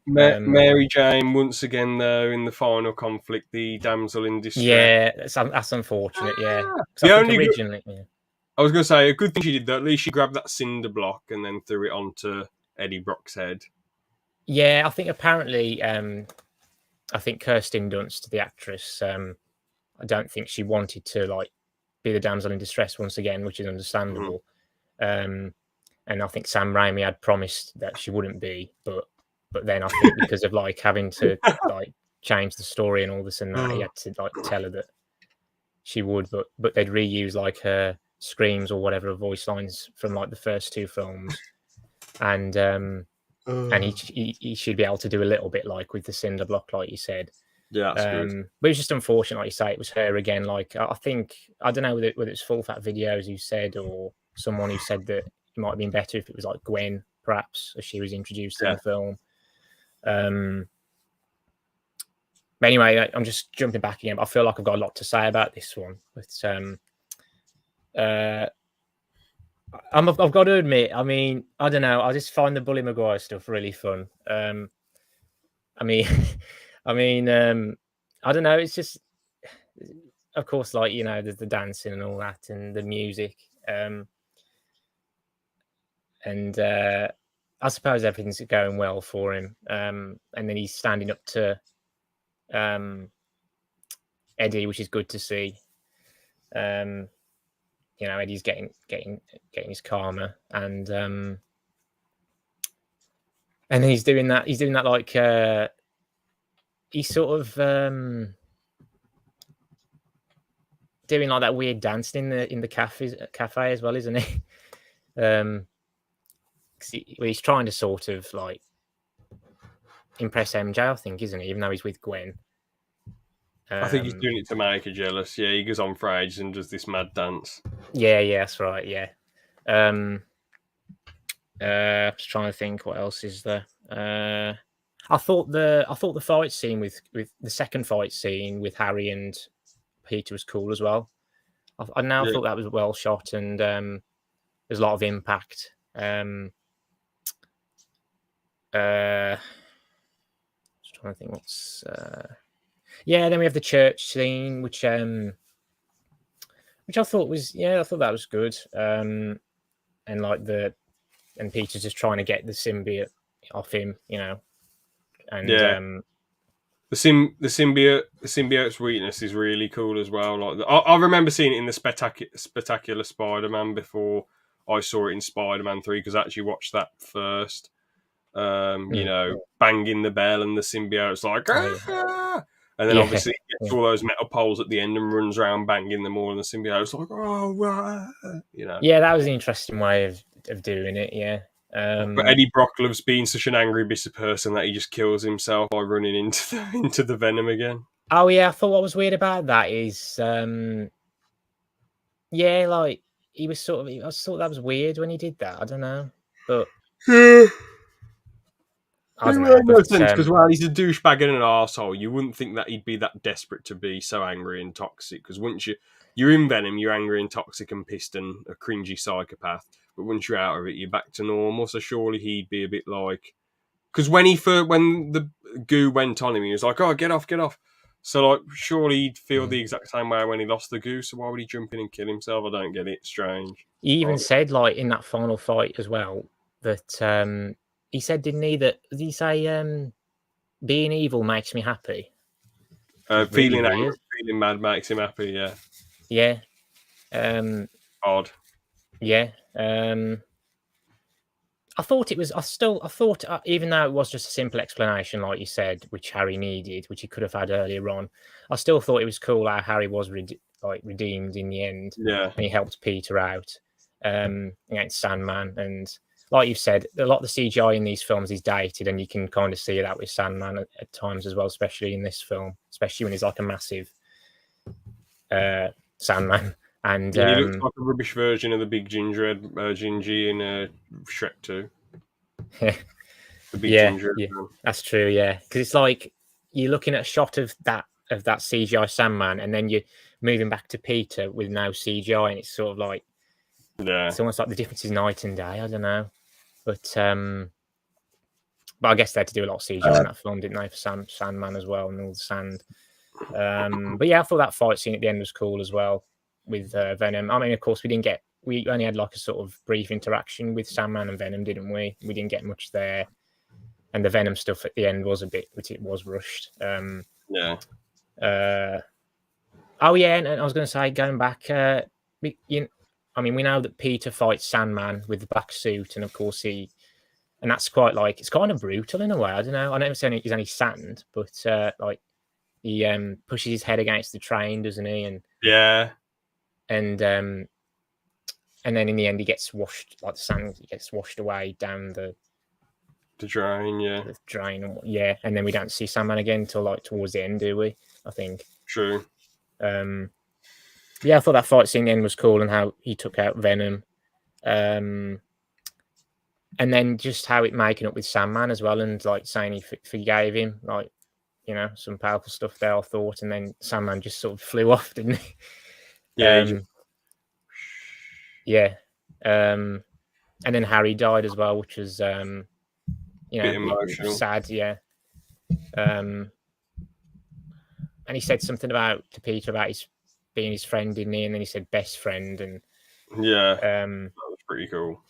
Mary Jane, once again, though, in the final conflict, the damsel in distress. Yeah, that's unfortunate, yeah. I was going to say, a good thing she did, though, at least she grabbed that cinder block and then threw it onto Eddie Brock's head. Yeah, I think apparently, Kirsten Dunst, the actress, I don't think she wanted to be the damsel in distress once again, which is understandable. And I think Sam Raimi had promised that she wouldn't be, but then I think because of having to change the story and all this and that, he had to tell her that she would, but they'd reuse her screams or whatever voice lines from the first two films, and he should be able to do a little bit with the cinder block, like you said. Yeah, that's good. But it was just unfortunate, like you say, it was her again. I think, I don't know whether it's Full Fat Videos who said, or someone who said that it might have been better if it was Gwen, perhaps, as she was introduced in the film. But anyway, I'm just jumping back again. I feel like I've got a lot to say about this one. But I've got to admit, I mean, I don't know. I just find the Bully Maguire stuff really fun. I mean, I don't know. It's just, of course, there's the dancing and all that, and the music, and I suppose everything's going well for him. And then he's standing up to Eddie, which is good to see. Eddie's getting his karma, and he's doing that. He's doing that he's sort of doing that weird dancing in the cafe as well, isn't he? He's trying to sort of impress MJ, I think, isn't he? Even though he's with Gwen. I think he's doing it to make her jealous. Yeah, he goes on for ages and does this mad dance. Yeah, that's right. Yeah. Just trying to think what else is there. I thought the fight scene with the second fight scene with Harry and Peter was cool as well. I thought that was well shot, and there's a lot of impact. Just trying to think what's. Then we have the church scene, which I thought was I thought that was good. And Peter's just trying to get the symbiote off him, and the symbiote's weakness is really cool as well. I remember seeing it in the Spectacular Spider-Man before I saw it in Spider-Man 3, because I actually watched that first. Banging the bell and the symbiote's and then obviously he gets all those metal poles at the end and runs around banging them all, and the symbiote's Yeah, that was an interesting way of doing it, yeah. But Eddie Brock loves being such an angry, bitter person that he just kills himself by running into the venom again. Oh, yeah, I thought what was weird about that is, he was sort of, I thought that was weird when he did that. I don't know, but... I don't know, no sense, because while he's a douchebag and an arsehole, you wouldn't think that he'd be that desperate to be so angry and toxic, because once you're in Venom, you're angry and toxic and pissed and a cringy psychopath, but once you're out of it, you're back to normal, so surely he'd be a bit like... Because when the goo went on him, he was like, oh, get off. So, like, surely he'd feel the exact same way when he lost the goose. So why would he jump in and kill himself? I don't get it. Strange. He even said, like, in that final fight as well, that he said, didn't he, that did he say being evil makes me happy? Feeling angry, feeling mad makes him happy. Yeah. Yeah. Odd. Yeah. I thought, even though it was just a simple explanation, like you said, which Harry needed, which he could have had earlier on, I still thought it was cool how Harry was redeemed in the end. Yeah. And he helped Peter out against Sandman. And like you've said, a lot of the CGI in these films is dated, and you can kind of see that with Sandman at times as well, especially in this film, especially when he's like a massive Sandman. And he looks like a rubbish version of the big gingerhead Gingy in Shrek 2. The big gingerhead. Yeah, that's true. Yeah, because it's like you're looking at a shot of that CGI Sandman, and then you're moving back to Peter with no CGI, and it's sort of like, it's almost like the difference is night and day. I don't know, but I guess they had to do a lot of CGI in that film, didn't they, for Sandman as well, and all the sand. But yeah, I thought that fight scene at the end was cool as well with Venom. I mean, of course, we only had like a sort of brief interaction with Sandman and Venom, didn't we? We didn't get much there, and the Venom stuff at the end was it was rushed. Oh yeah, and I was going to say, going back, we know that Peter fights Sandman with the black suit, and of course and that's quite like, it's kind of brutal in a way. I don't know. I never say he's only sand, but like he pushes his head against the train, doesn't he? And and then in the end he gets washed, like the sand gets washed away down the drain, the drain, and then we don't see Sandman again until like towards the end, do we? I think. True. I thought that fight scene then was cool, and how he took out Venom, and then just how it making up with Sandman as well, and like saying he forgave him, like, you know, some powerful stuff there, I thought, and then Sandman just sort of flew off, didn't he? And then Harry died as well, which was emotional. Sad, and he said something to Peter about being his friend, didn't he? And then he said best friend, and that was pretty cool.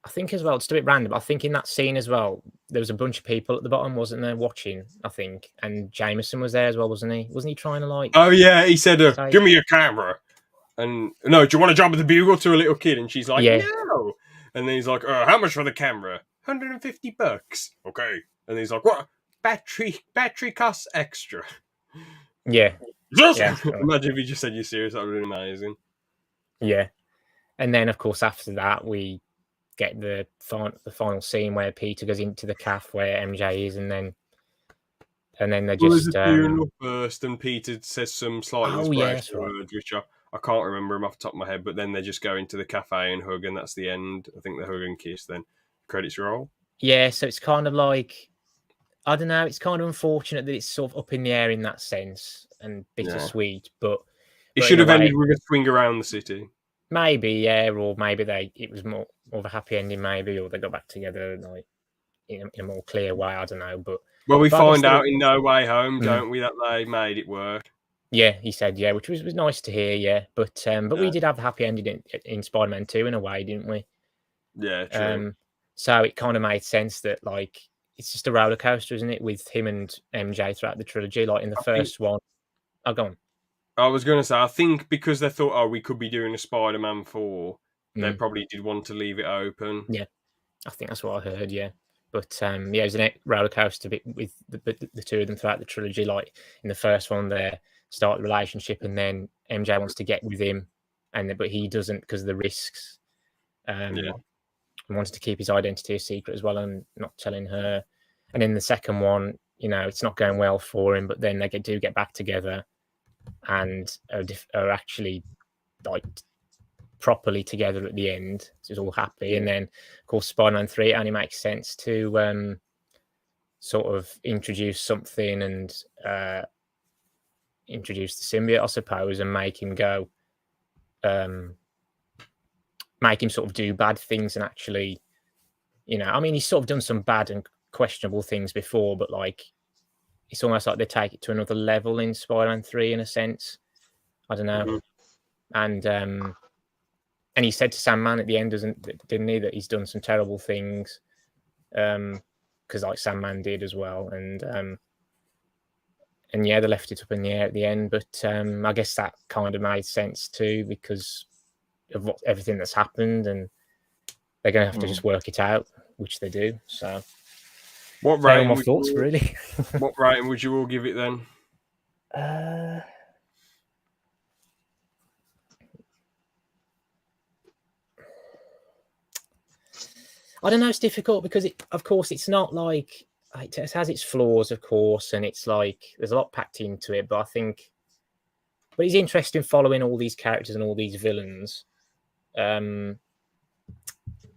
I think as well, it's a bit random, I think in that scene as well, there was a bunch of people at the bottom, wasn't there, watching, I think, and Jameson was there as well, wasn't he? Wasn't he trying to like... Oh, yeah, he said, give me your camera. And, no, do you want a job at the Bugle, to a little kid? And she's like, no. And then he's like, how much for the camera? $150. Okay. And he's like, what? Battery costs extra. Yeah. Imagine if you just said you're serious, that would have been amazing. Yeah. And then, of course, after that, we get the final scene where Peter goes into the cafe where MJ is, and then they just... there's a funeral first, and Peter says some slightly inspirational words, which I can't remember them off the top of my head, but then they just go into the cafe and hug, and that's the end. I think they hug and kiss, then credits roll. Yeah, so it's kind of like, I don't know, it's kind of unfortunate that it's sort of up in the air in that sense, and bittersweet, but... It should have ended with a swing around the city. Maybe, or maybe it was more of a happy ending, maybe, or they got back together like in a more clear way. I don't know, but we find out in No Way Home, don't we, that they made it work? Yeah, he said, which was nice to hear. Yeah, but we did have a happy ending in Spider-Man 2 in a way, didn't we? Yeah, true. So it kind of made sense that like it's just a roller coaster, isn't it, with him and MJ throughout the trilogy? Like in the first one, go on. I was going to say, I think because they thought, we could be doing a Spider-Man 4, they probably did want to leave it open. Yeah, I think that's what I heard, But it was a roller coaster bit with the two of them throughout the trilogy. Like in the first one, they start the relationship, and then MJ wants to get with him, but he doesn't because of the risks. He wanted to keep his identity a secret as well, and not telling her. And in the second one, it's not going well for him, but then they do get back together, and are actually like properly together at the end. So it's all happy. And then of course Spider-Man 3 only makes sense to sort of introduce something and introduce the symbiote, I suppose, and make him go make him sort of do bad things and actually, he's sort of done some bad and questionable things before, but like it's almost like they take it to another level in Spider-Man 3 in a sense. I don't know. And he said to Sandman at the end, didn't he, that he's done some terrible things, because like Sandman did as well, and yeah, they left it up in the air at the end, but I guess that kind of made sense too because of everything that's happened, and they're going to have to just work it out, which they do. So, what rating my thoughts really? What rating would you all give it then? I don't know. It's difficult because, of course, it's not like it has its flaws, of course, and it's like there's a lot packed into it. But it's interesting following all these characters and all these villains.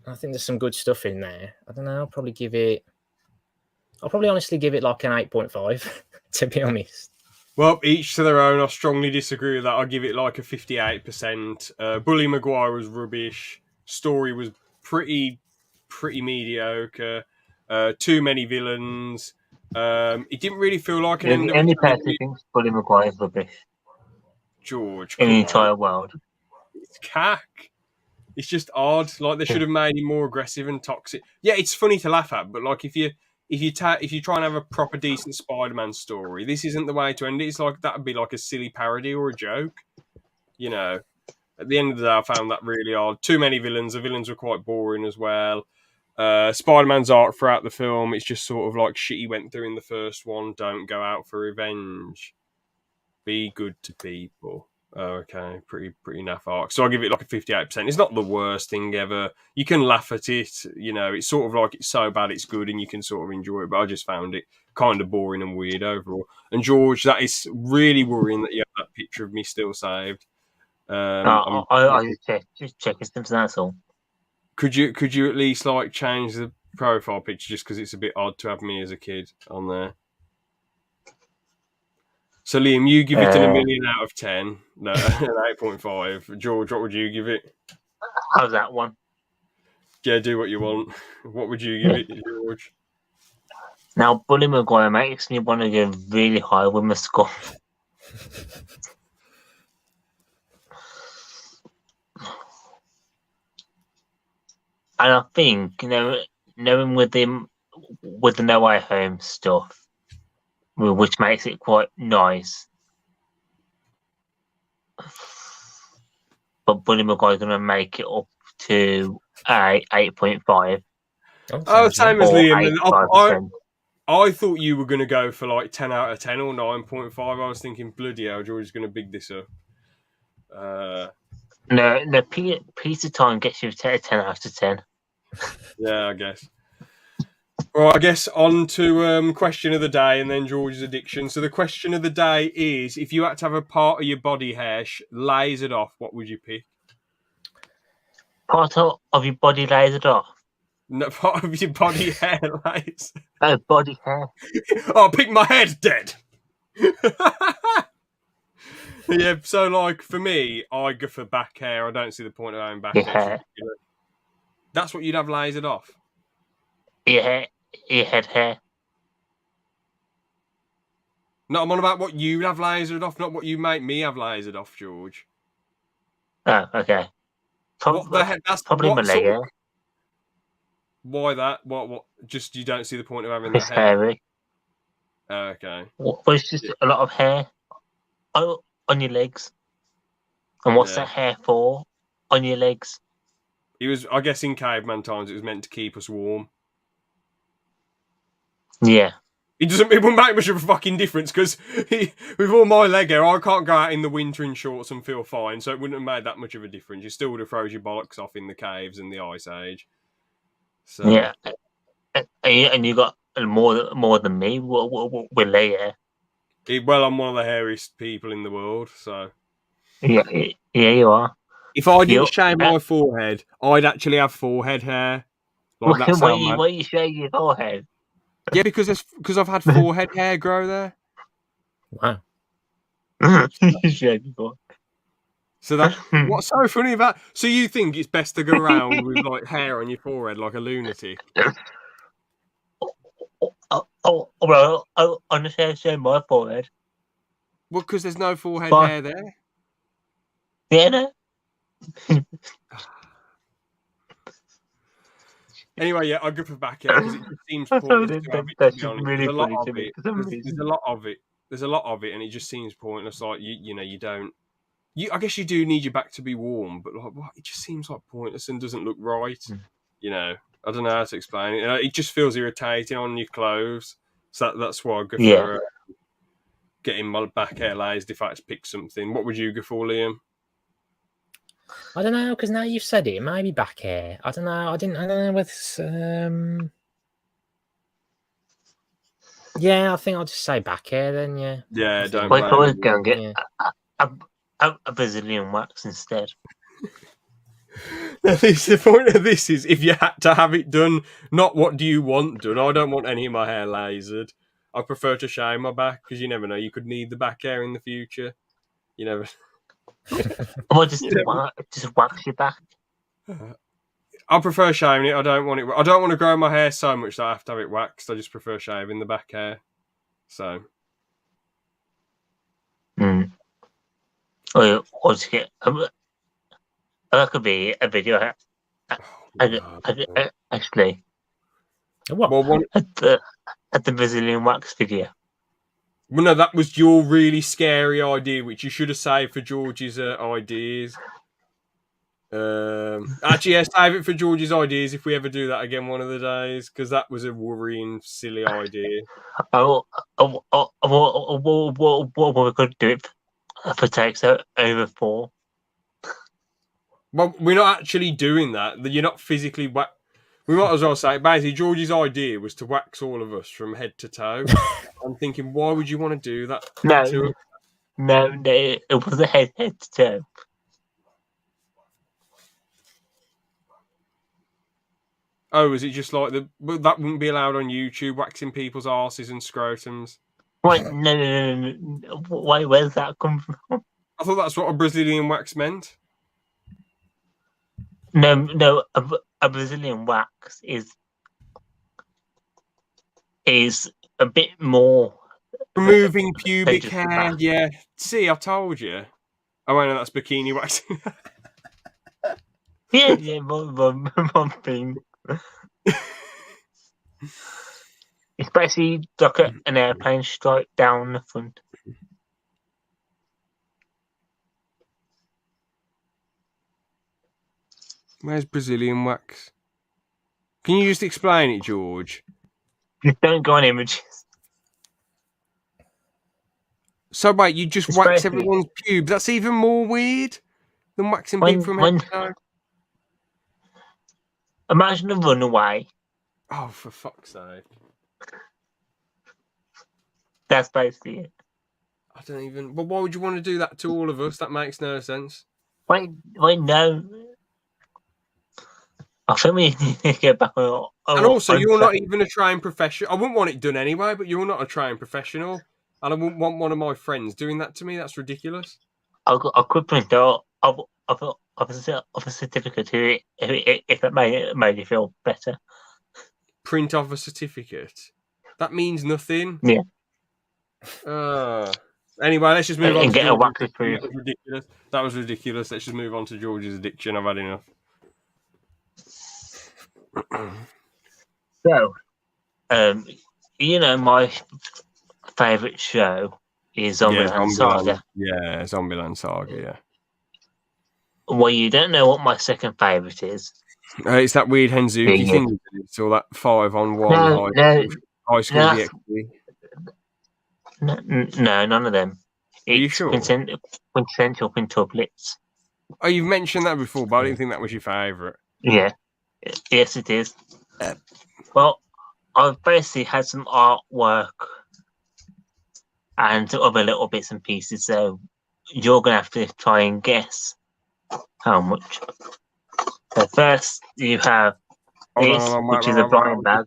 I think there's some good stuff in there. I don't know. I'll probably honestly give it like an 8.5, to be honest. Well, each to their own. I strongly disagree with that. I'll give it like a 58%. Bully Maguire was rubbish. Story was pretty mediocre. Too many villains. It didn't really feel like an end of any person thinks Bully Maguire is rubbish. George, in the entire world. It's cack. It's just odd. Like they should have made him more aggressive and toxic. Yeah, it's funny to laugh at, but like if you try and have a proper decent Spider-Man story, this isn't the way to end it. It's like that would be like a silly parody or a joke. You know, at the end of the day, I found that really odd. Too many villains. The villains were quite boring as well. Spider-Man's arc throughout the film, it's just sort of like shit he went through in the first one. Don't go out for revenge. Be good to people. Oh, okay, pretty naff arc. So I'll give it like a 58%. It's not the worst thing ever. You can laugh at it. You know, it's sort of like it's so bad it's good and you can sort of enjoy it. But I just found it kind of boring and weird overall. And George, that is really worrying that you have that picture of me still saved. I just check it's something, that's all. Could you at least like change the profile picture just because it's a bit odd to have me as a kid on there? So Liam, you give it an 1,000,000 out of 10. No, an 8.5. George, what would you give it? How's that one? Yeah, do what you want. What would you give it, George? Now, Bully Maguire makes me want to go really high with my score. And I think, knowing with the No Way Home stuff, which makes it quite nice, but Bully Maguire's going to make it up to a 8.5. Oh, same as Liam. I thought you were going to go for like 10 out of 10 or 9.5. I was thinking, bloody hell, George is going to big this up. No, Peter Time gets you 10 out of 10. Yeah, I guess. Well, I guess on to question of the day and then George's addiction. So the question of the day is, if you had to have a part of your body hair lasered off, what would you pick? Part of your body lasered off? No, part of your body hair lasered. Oh, body hair. I'll pick my head dead. Yeah, so like for me, I go for back hair. I don't see the point of having back hair. That's what you'd have lasered off? Your head hair. No, I'm on about what you have lasered off, not what you make me have lasered off, George. Oh, okay. That's probably my leg hair. Why that? What? Just you don't see the point of having it's that hair? Hairy. Okay. Well, it's just a lot of hair on your legs. And what's that hair for? On your legs? It was, I guess, in caveman times, it was meant to keep us warm. Yeah. It wouldn't make much of a fucking difference because with all my leg hair, I can't go out in the winter in shorts and feel fine, so it wouldn't have made that much of a difference. You still would have froze your bollocks off in the caves and the ice age. So. Yeah, and you got more than me with leg hair. Well, I'm one of the hairiest people in the world, so. Yeah, you are. If I didn't shave my forehead, I'd actually have forehead hair. Like why you shave your forehead? Yeah, because I've had forehead hair grow there. Wow. So what's so funny about? So you think it's best to go around with like hair on your forehead like a lunatic? well, honestly, I show my forehead. Well, because there's no forehead Fine. hair there. Yeah, no. Anyway, yeah, I go for back hair because it just seems pointless to have it. To That's be just honest, really there's a lot funny of to me it. for some There's reason. a lot of it. There's a lot of it, and it just seems pointless. Like you know, you don't. I guess you do need your back to be warm, but like, what? It just seems like pointless and doesn't look right. You know, I don't know how to explain it. It just feels irritating on your clothes. So that's why I go for getting my back hair lased if I had to pick something. What would you go for, Liam? I don't know, because now you've said it, maybe back hair. I don't know. I don't know with. Yeah, I think I'll just say back hair then. Yeah. Yeah, don't Wait, I was blame going to Yeah. get a Brazilian wax instead. The point of this is if you had to have it done, not what do you want done. I don't want any of my hair lasered. I prefer to shave my back because you never know. You could need the back hair in the future. You never. Or just wax your back. I prefer shaving it. I don't want it. I don't want to grow my hair so much that I have to have it waxed. I just prefer shaving the back hair. So. Or to get. That could be a video. Actually, What? Well, at the Brazilian wax video. Well, no, that was your really scary idea, which you should have saved for George's ideas. Actually, yeah, save it for George's ideas if we ever do that again one of the days, because that was a worrying, silly idea. What we could do it for takes over 4. Well, we're not actually doing that. You're not physically We might as well say, basically, George's idea was to wax all of us from head to toe. I'm thinking, why would you want to do that? No, it was a head to toe. Oh, is it just like But that wouldn't be allowed on YouTube, waxing people's arses and scrotums. Wait, no. Wait, where's that come from? I thought that's what a Brazilian wax meant. No, a Brazilian wax is a bit more removing pubic hair. Yeah, see, I told you. Oh, I know that's bikini waxing. yeah, one thing. It's basically like an airplane strike down the front. Where's Brazilian wax? Can you just explain it, George? Just don't go on images. So, wait, you just wax everyone's pubes? That's even more weird than waxing people from head to toe. Imagine a runaway. Oh, for fuck's sake. That's basically it. I don't even... Well, why would you want to do that to all of us? That makes no sense. Wait, no. I think we need to get back on... And also, you're not even a trained professional. I wouldn't want it done anyway, but you're not a trained professional. And I wouldn't want one of my friends doing that to me. That's ridiculous. I could print out of a certificate if it made you feel better. Print off a certificate? That means nothing. Yeah. Anyway, let's just move on. And get a wax proof. That was ridiculous. That was ridiculous. Let's just move on to George's addiction. I've had enough. So, my favourite show is Zombieland Saga. Yeah, Zombieland Saga, yeah. Well, you don't know what my second favourite is. It's that weird Henzuki thing. It's all that 5-on-1 high school DxD. No, none of them. Are you sure? Quintessential quintuplets. Oh, you've mentioned that before, but I didn't think that was your favourite. Yeah. Yes, it is. Well, I've basically had some artwork and other little bits and pieces, so you're going to have to try and guess how much. So first, you have this, which is a blind bag.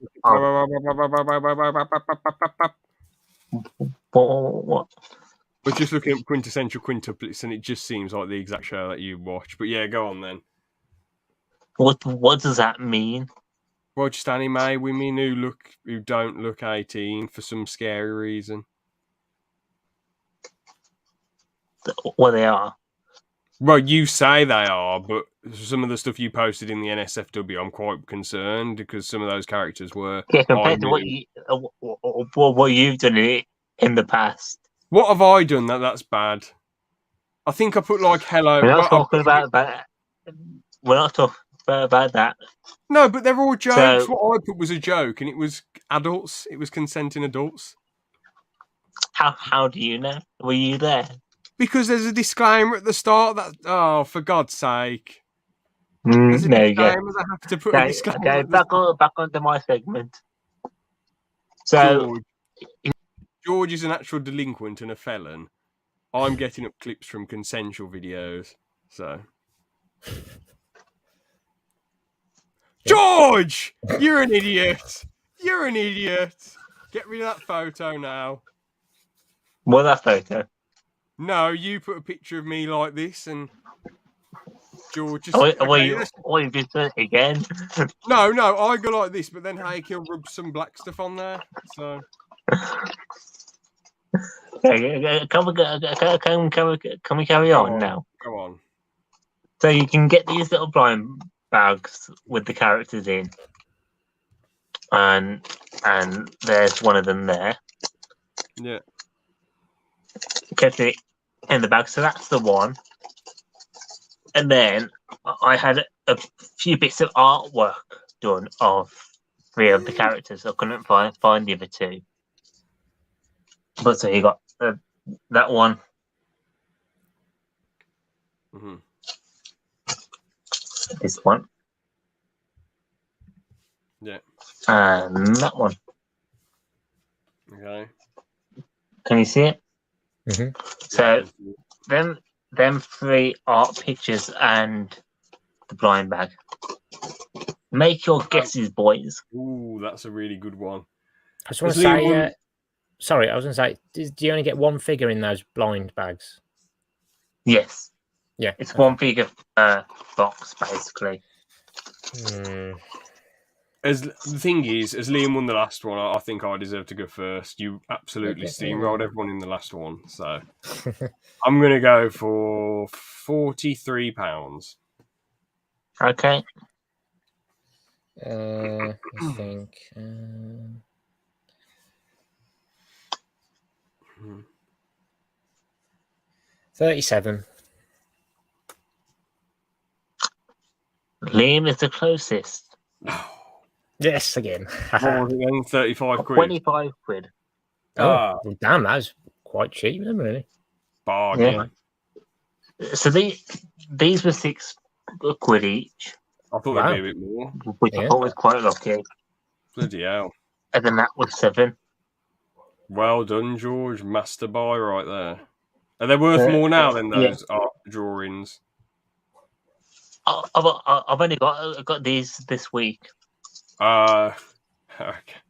What? I was just looking at quintessential quintuplets, and it just seems like the exact show that you watch. But yeah, go on then. What does that mean? Well, just anime women who don't look 18 for some scary reason. Well, they are. Well, you say they are, but some of the stuff you posted in the NSFW, I'm quite concerned because some of those characters were. Yeah, compared to what you've done in the past. What have I done that's bad? I think I put like hello. We're not talking about that. We're not talking about that. No, but they're all jokes. So, What I put was a joke, and it was adults. It was consenting adults. how do you know? Were you there? Because there's a disclaimer at the start that, oh, for God's sake. There you go. I have to put a disclaimer. Okay, back onto my segment. So, George is an actual delinquent and a felon. I'm getting up clips from consensual videos. So, George, you're an idiot. You're an idiot. Get rid of that photo now. What that photo? No, you put a picture of me like this, and George just. You did it again? No, I go like this, but then Haykill rubs some black stuff on there. So. Can we carry on now? Go on. So you can get these little blind bags with the characters in, and there's one of them there. Yeah. Kept it in the bag, so that's the one. And then I had a few bits of artwork done of 3 of the characters. I couldn't find the other 2. But so you got that one. Mm-hmm. This one. Yeah. And that one. Okay. Can you see it? Mm-hmm. So them 3 art pictures and the blind bag. Make your guesses, boys. Ooh, that's a really good one. I just want to say, sorry, I was going to say, do you only get one figure in those blind bags? Yes. Yeah. It's one figure box, basically. The thing is, as Liam won the last one, I think I deserve to go first. You absolutely steamrolled everyone in the last one, so I'm going to go for £43. Okay. I think 37. Liam is the closest. Yes, again. 35 quid. 25 quid. Well, damn, that was quite cheap, isn't it, really? Bargain. Yeah. So these were 6 quid each. I thought it'd be a bit more. Which I thought was quite lucky. Bloody hell. And then that was 7. Well done, George. Master buy right there. Are they worth more now than those art drawings? I've only got these this week. Okay.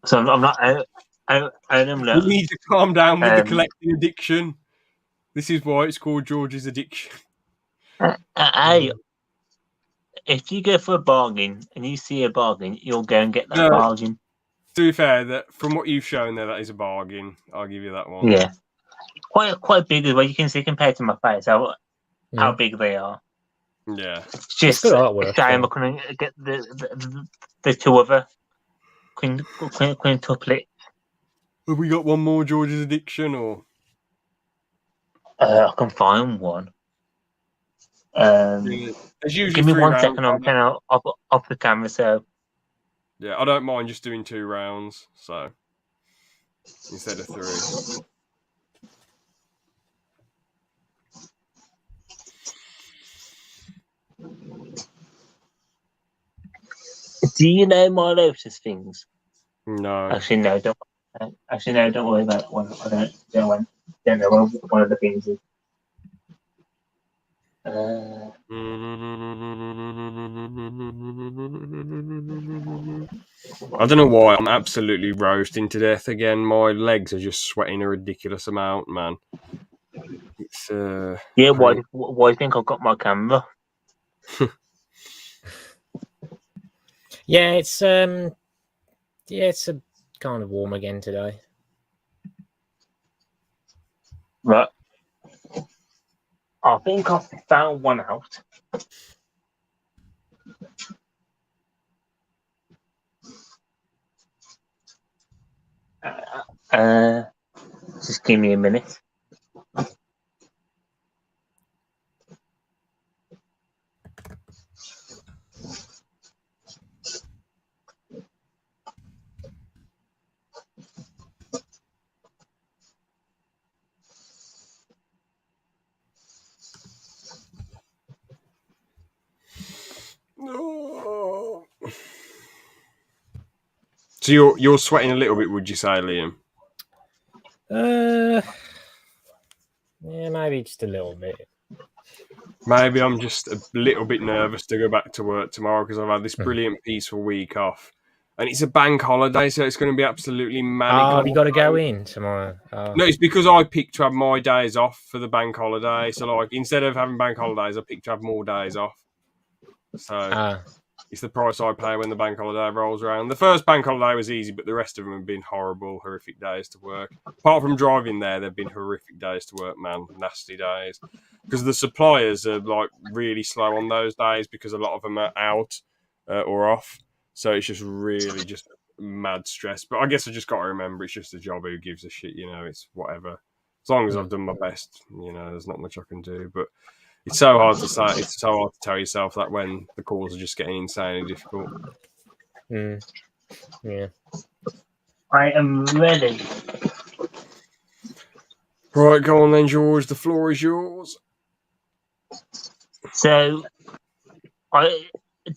So I'm not out them. You need to calm down with the collecting addiction. This is why it's called George's addiction. Hey, if you go for a bargain and you see a bargain, you'll go and get that bargain. To be fair, that from what you've shown there, that is a bargain. I'll give you that one. Yeah, quite big as well. You can see compared to my face how big they are. Yeah, it's just a shame I couldn't get the 2 other quintuplet. Have we got one more George's addiction, or I can find one. Give me 1 second. I'm turning off the camera. So yeah, I don't mind just doing 2 rounds. So instead of 3. Do you know my Lotus things? No. Actually, no. Don't worry about that one. I don't know what one of the things is. I don't know why I'm absolutely roasting to death again. My legs are just sweating a ridiculous amount, man. It's yeah. Why do you think I've got my camera? Yeah, it's a kind of warm again today. Right. I think I've found one out. Just give me a minute. Oh. So you're sweating a little bit, would you say, Liam? Yeah, maybe just a little bit. Maybe I'm just a little bit nervous to go back to work tomorrow because I've had this brilliant, peaceful week off. And it's a bank holiday, so it's going to be absolutely manic. Oh, have you got to go in tomorrow? Oh. No, it's because I picked to have my days off for the bank holiday. So, like, instead of having bank holidays, I picked to have more days off. So, it's the price I pay when the bank holiday rolls around. The first bank holiday was easy, but the rest of them have been horrible, horrific days to work. Apart from driving there, they've been horrific days to work, man. Nasty days. Because the suppliers are, like, really slow on those days because a lot of them are out or off. So, it's just really just mad stress. But I guess I just got to remember it's just a job. Who gives a shit, you know? It's whatever. As long as I've done my best, you know, there's not much I can do. But it's so hard to say. It's so hard to tell yourself that when the calls are just getting insanely difficult. Yeah. I am ready. Right, go on then, George. The floor is yours. So,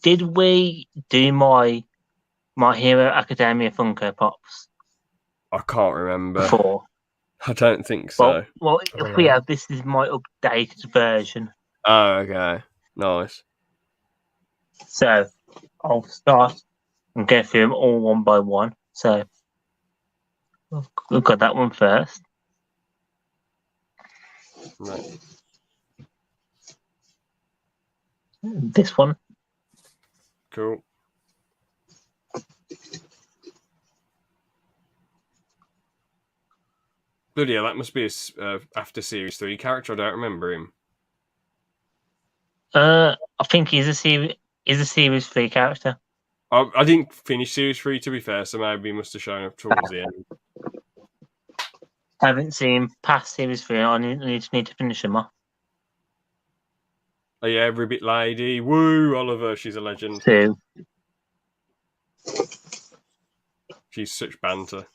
did we do my Hero Academia Funko Pops I can't remember. before? I don't think so. Well, if we have, this is my updated version. Oh, okay. Nice. So, I'll start and go through them all one by one. So, we've got that one first. Right. This one. Cool. Bloody hell, that must be a after Series 3 character. I don't remember him. I think he's a Series 3 character. I didn't finish Series 3, to be fair, so maybe he must have shown up towards the end. I haven't seen him past Series 3. I need to finish him off. Oh, yeah, every bit lady. Woo, Oliver, she's a legend. 2. She's such banter.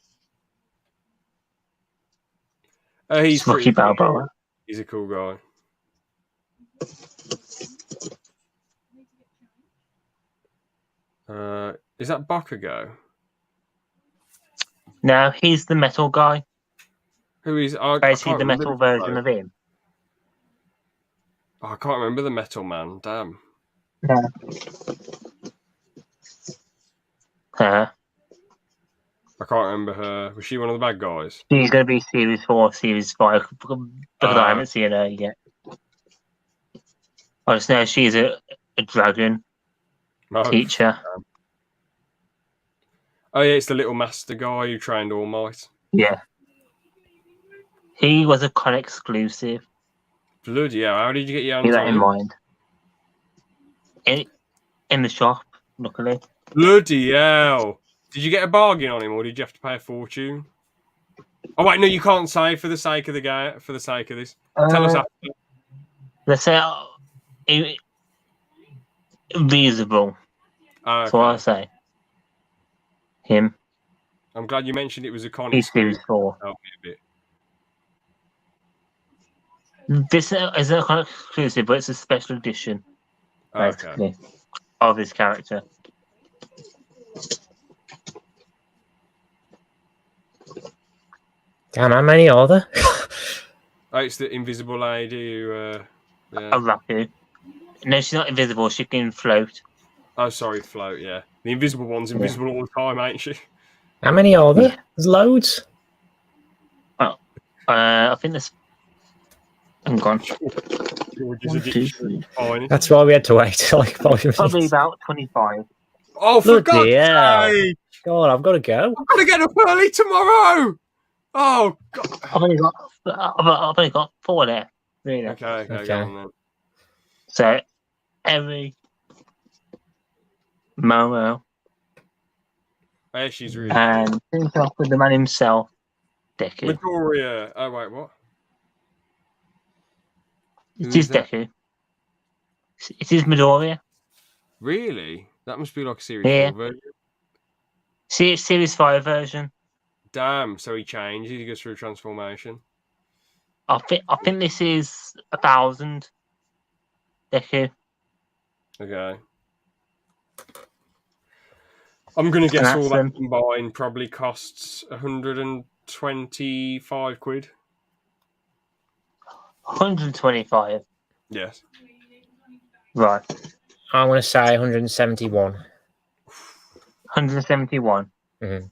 He's Rocky pretty cool. Balboa. He's a cool guy. Is that Bakugo? No, he's the metal guy. Who is? Basically, the metal version of him. Oh, I can't remember the metal man. Damn. No. I can't remember her. Was she one of the bad guys? She's going to be Series 4, Series 5, because I haven't seen her yet. I just know she's a dragon teacher. Oh, yeah, it's the little master guy who trained All Might. Yeah. He was a con exclusive. Bloody hell, how did you get your hands Keep that on in him? mind. In the shop, luckily. Bloody hell. Did you get a bargain on him, or did you have to pay a fortune? Oh, wait, no, you can't say for the sake of the game, for the sake of this. Tell us after. Let's say reasonable. Oh, okay. That's what I say. Him. I'm glad you mentioned it was a con. He's Series 4. Help me a bit. This is a con exclusive, but it's a special edition, basically, of his character. Damn, how many are there? Oh, it's the invisible lady who... A Raku. No, she's not invisible. She can float. Oh, sorry, float, yeah. The invisible one's invisible all the time, ain't she? How many are there? There's loads. Oh, I think there's... I'm gone. George's addiction. That's why we had to wait like 5 minutes. Probably about 25. Oh, for Bloody God's hell. sake! God, I've got to go. I'm gonna get up early tomorrow. Oh God. I've only got 4 there, really. Okay, go Okay. on then. So, Emmy, Momo, Hey, she's really and finish off with the man himself, cool. Deku. Midoriya. Oh wait, what? It Who is is that? Deku. It is Midoriya. Really? That must be like a Series Yeah. 4 version. Series 5 version. Damn, so he changed. He goes through a transformation. I think this is 1,000 Deku. Okay. I'm gonna guess And all that's that combined probably costs 125 quid. 125. Yes. Right. I'm going to say 171. 171. Mm-hmm.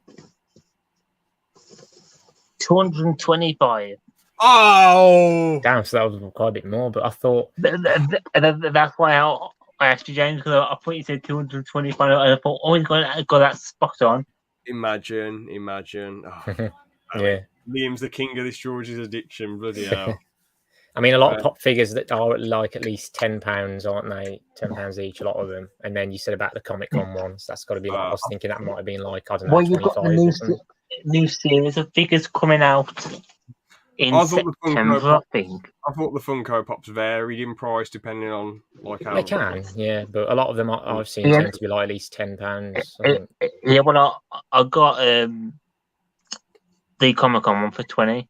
225. Oh! Damn, so that was quite a bit more, but I thought... That's why I asked you, James, because I thought you said 225. And I thought, oh, he's got that spot on. Imagine. Oh, Yeah. Liam's the king of this George's addiction. Bloody hell. I mean, a lot of pop figures that are like at least £10, aren't they? £10 each, a lot of them. And then you said about the Comic Con ones. That's got to be like, I was thinking that might have been like, I don't know, Well, you've got the 25 or something. new series of figures coming out in September, I think. I thought the Funko Pops varied in price depending on like how They can, yeah, but a lot of them I've seen tend to be like at least £10. I think. Yeah, well, I got the Comic Con one for 20.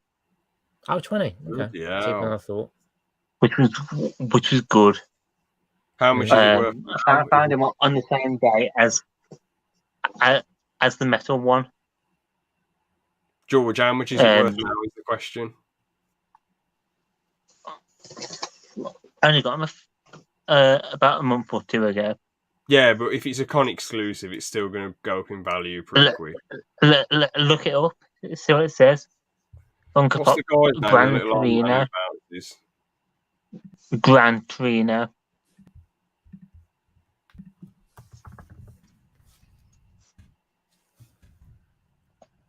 Oh, 20. Okay. Yeah. Cheaper than I thought. Which was good. How much is it worth? I found him on the same day as the metal one. George, how much is it worth now is the question. I only got him about a month or 2 ago. Yeah, but if it's a con exclusive, it's still going to go up in value pretty quick. Look it up. See what it says. Funko Pop Gran Torino. Gran Torino.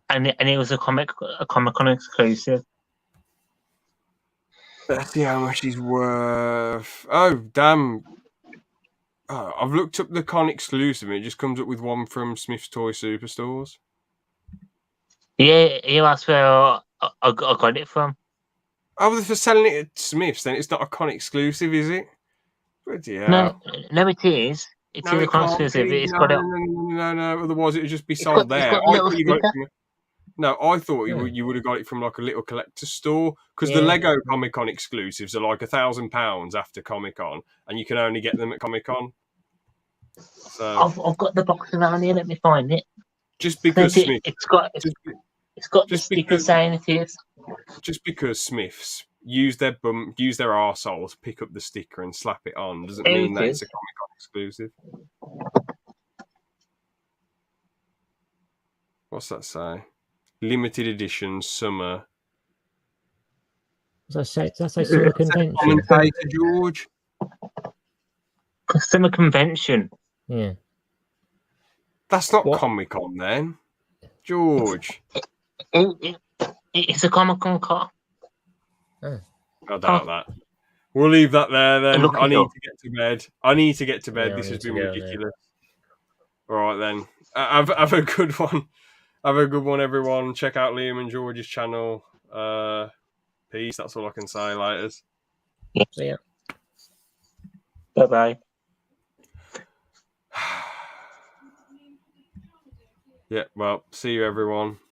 And it was a Comic Con exclusive. Let's see how much he's worth. Oh, damn. Oh, I've looked up the con exclusive and it just comes up with one from Smith's Toy Superstores. Yeah, that's where I got it from. Oh, they're for selling it at Smith's, then it's not a con exclusive, is it? No, it is. It's a con exclusive. It's got it. No. Otherwise, it would just be sold there. No, I thought you would have got it from like a little collector store because the Lego Comic Con exclusives are like £1,000 after Comic Con, and you can only get them at Comic Con. So I've got the box around here. Let me find it. Just because Smith, it's got the sticker saying it is. Just because Smiths use their arsehole to pick up the sticker and slap it on doesn't mean that it's a Comic Con exclusive. What's that say? Limited edition summer. Does that say summer convention? Commentator George. Summer convention. Yeah. That's not Comic Con then, George. It's a Comic Con car. I doubt that. We'll leave that there then. I need to get to bed. Yeah, this has been ridiculous. All right then. Have a good one. Have a good one, everyone. Check out Liam and George's channel. Peace. That's all I can say. Laters. See ya. Bye-bye. Yeah, well, see you, everyone.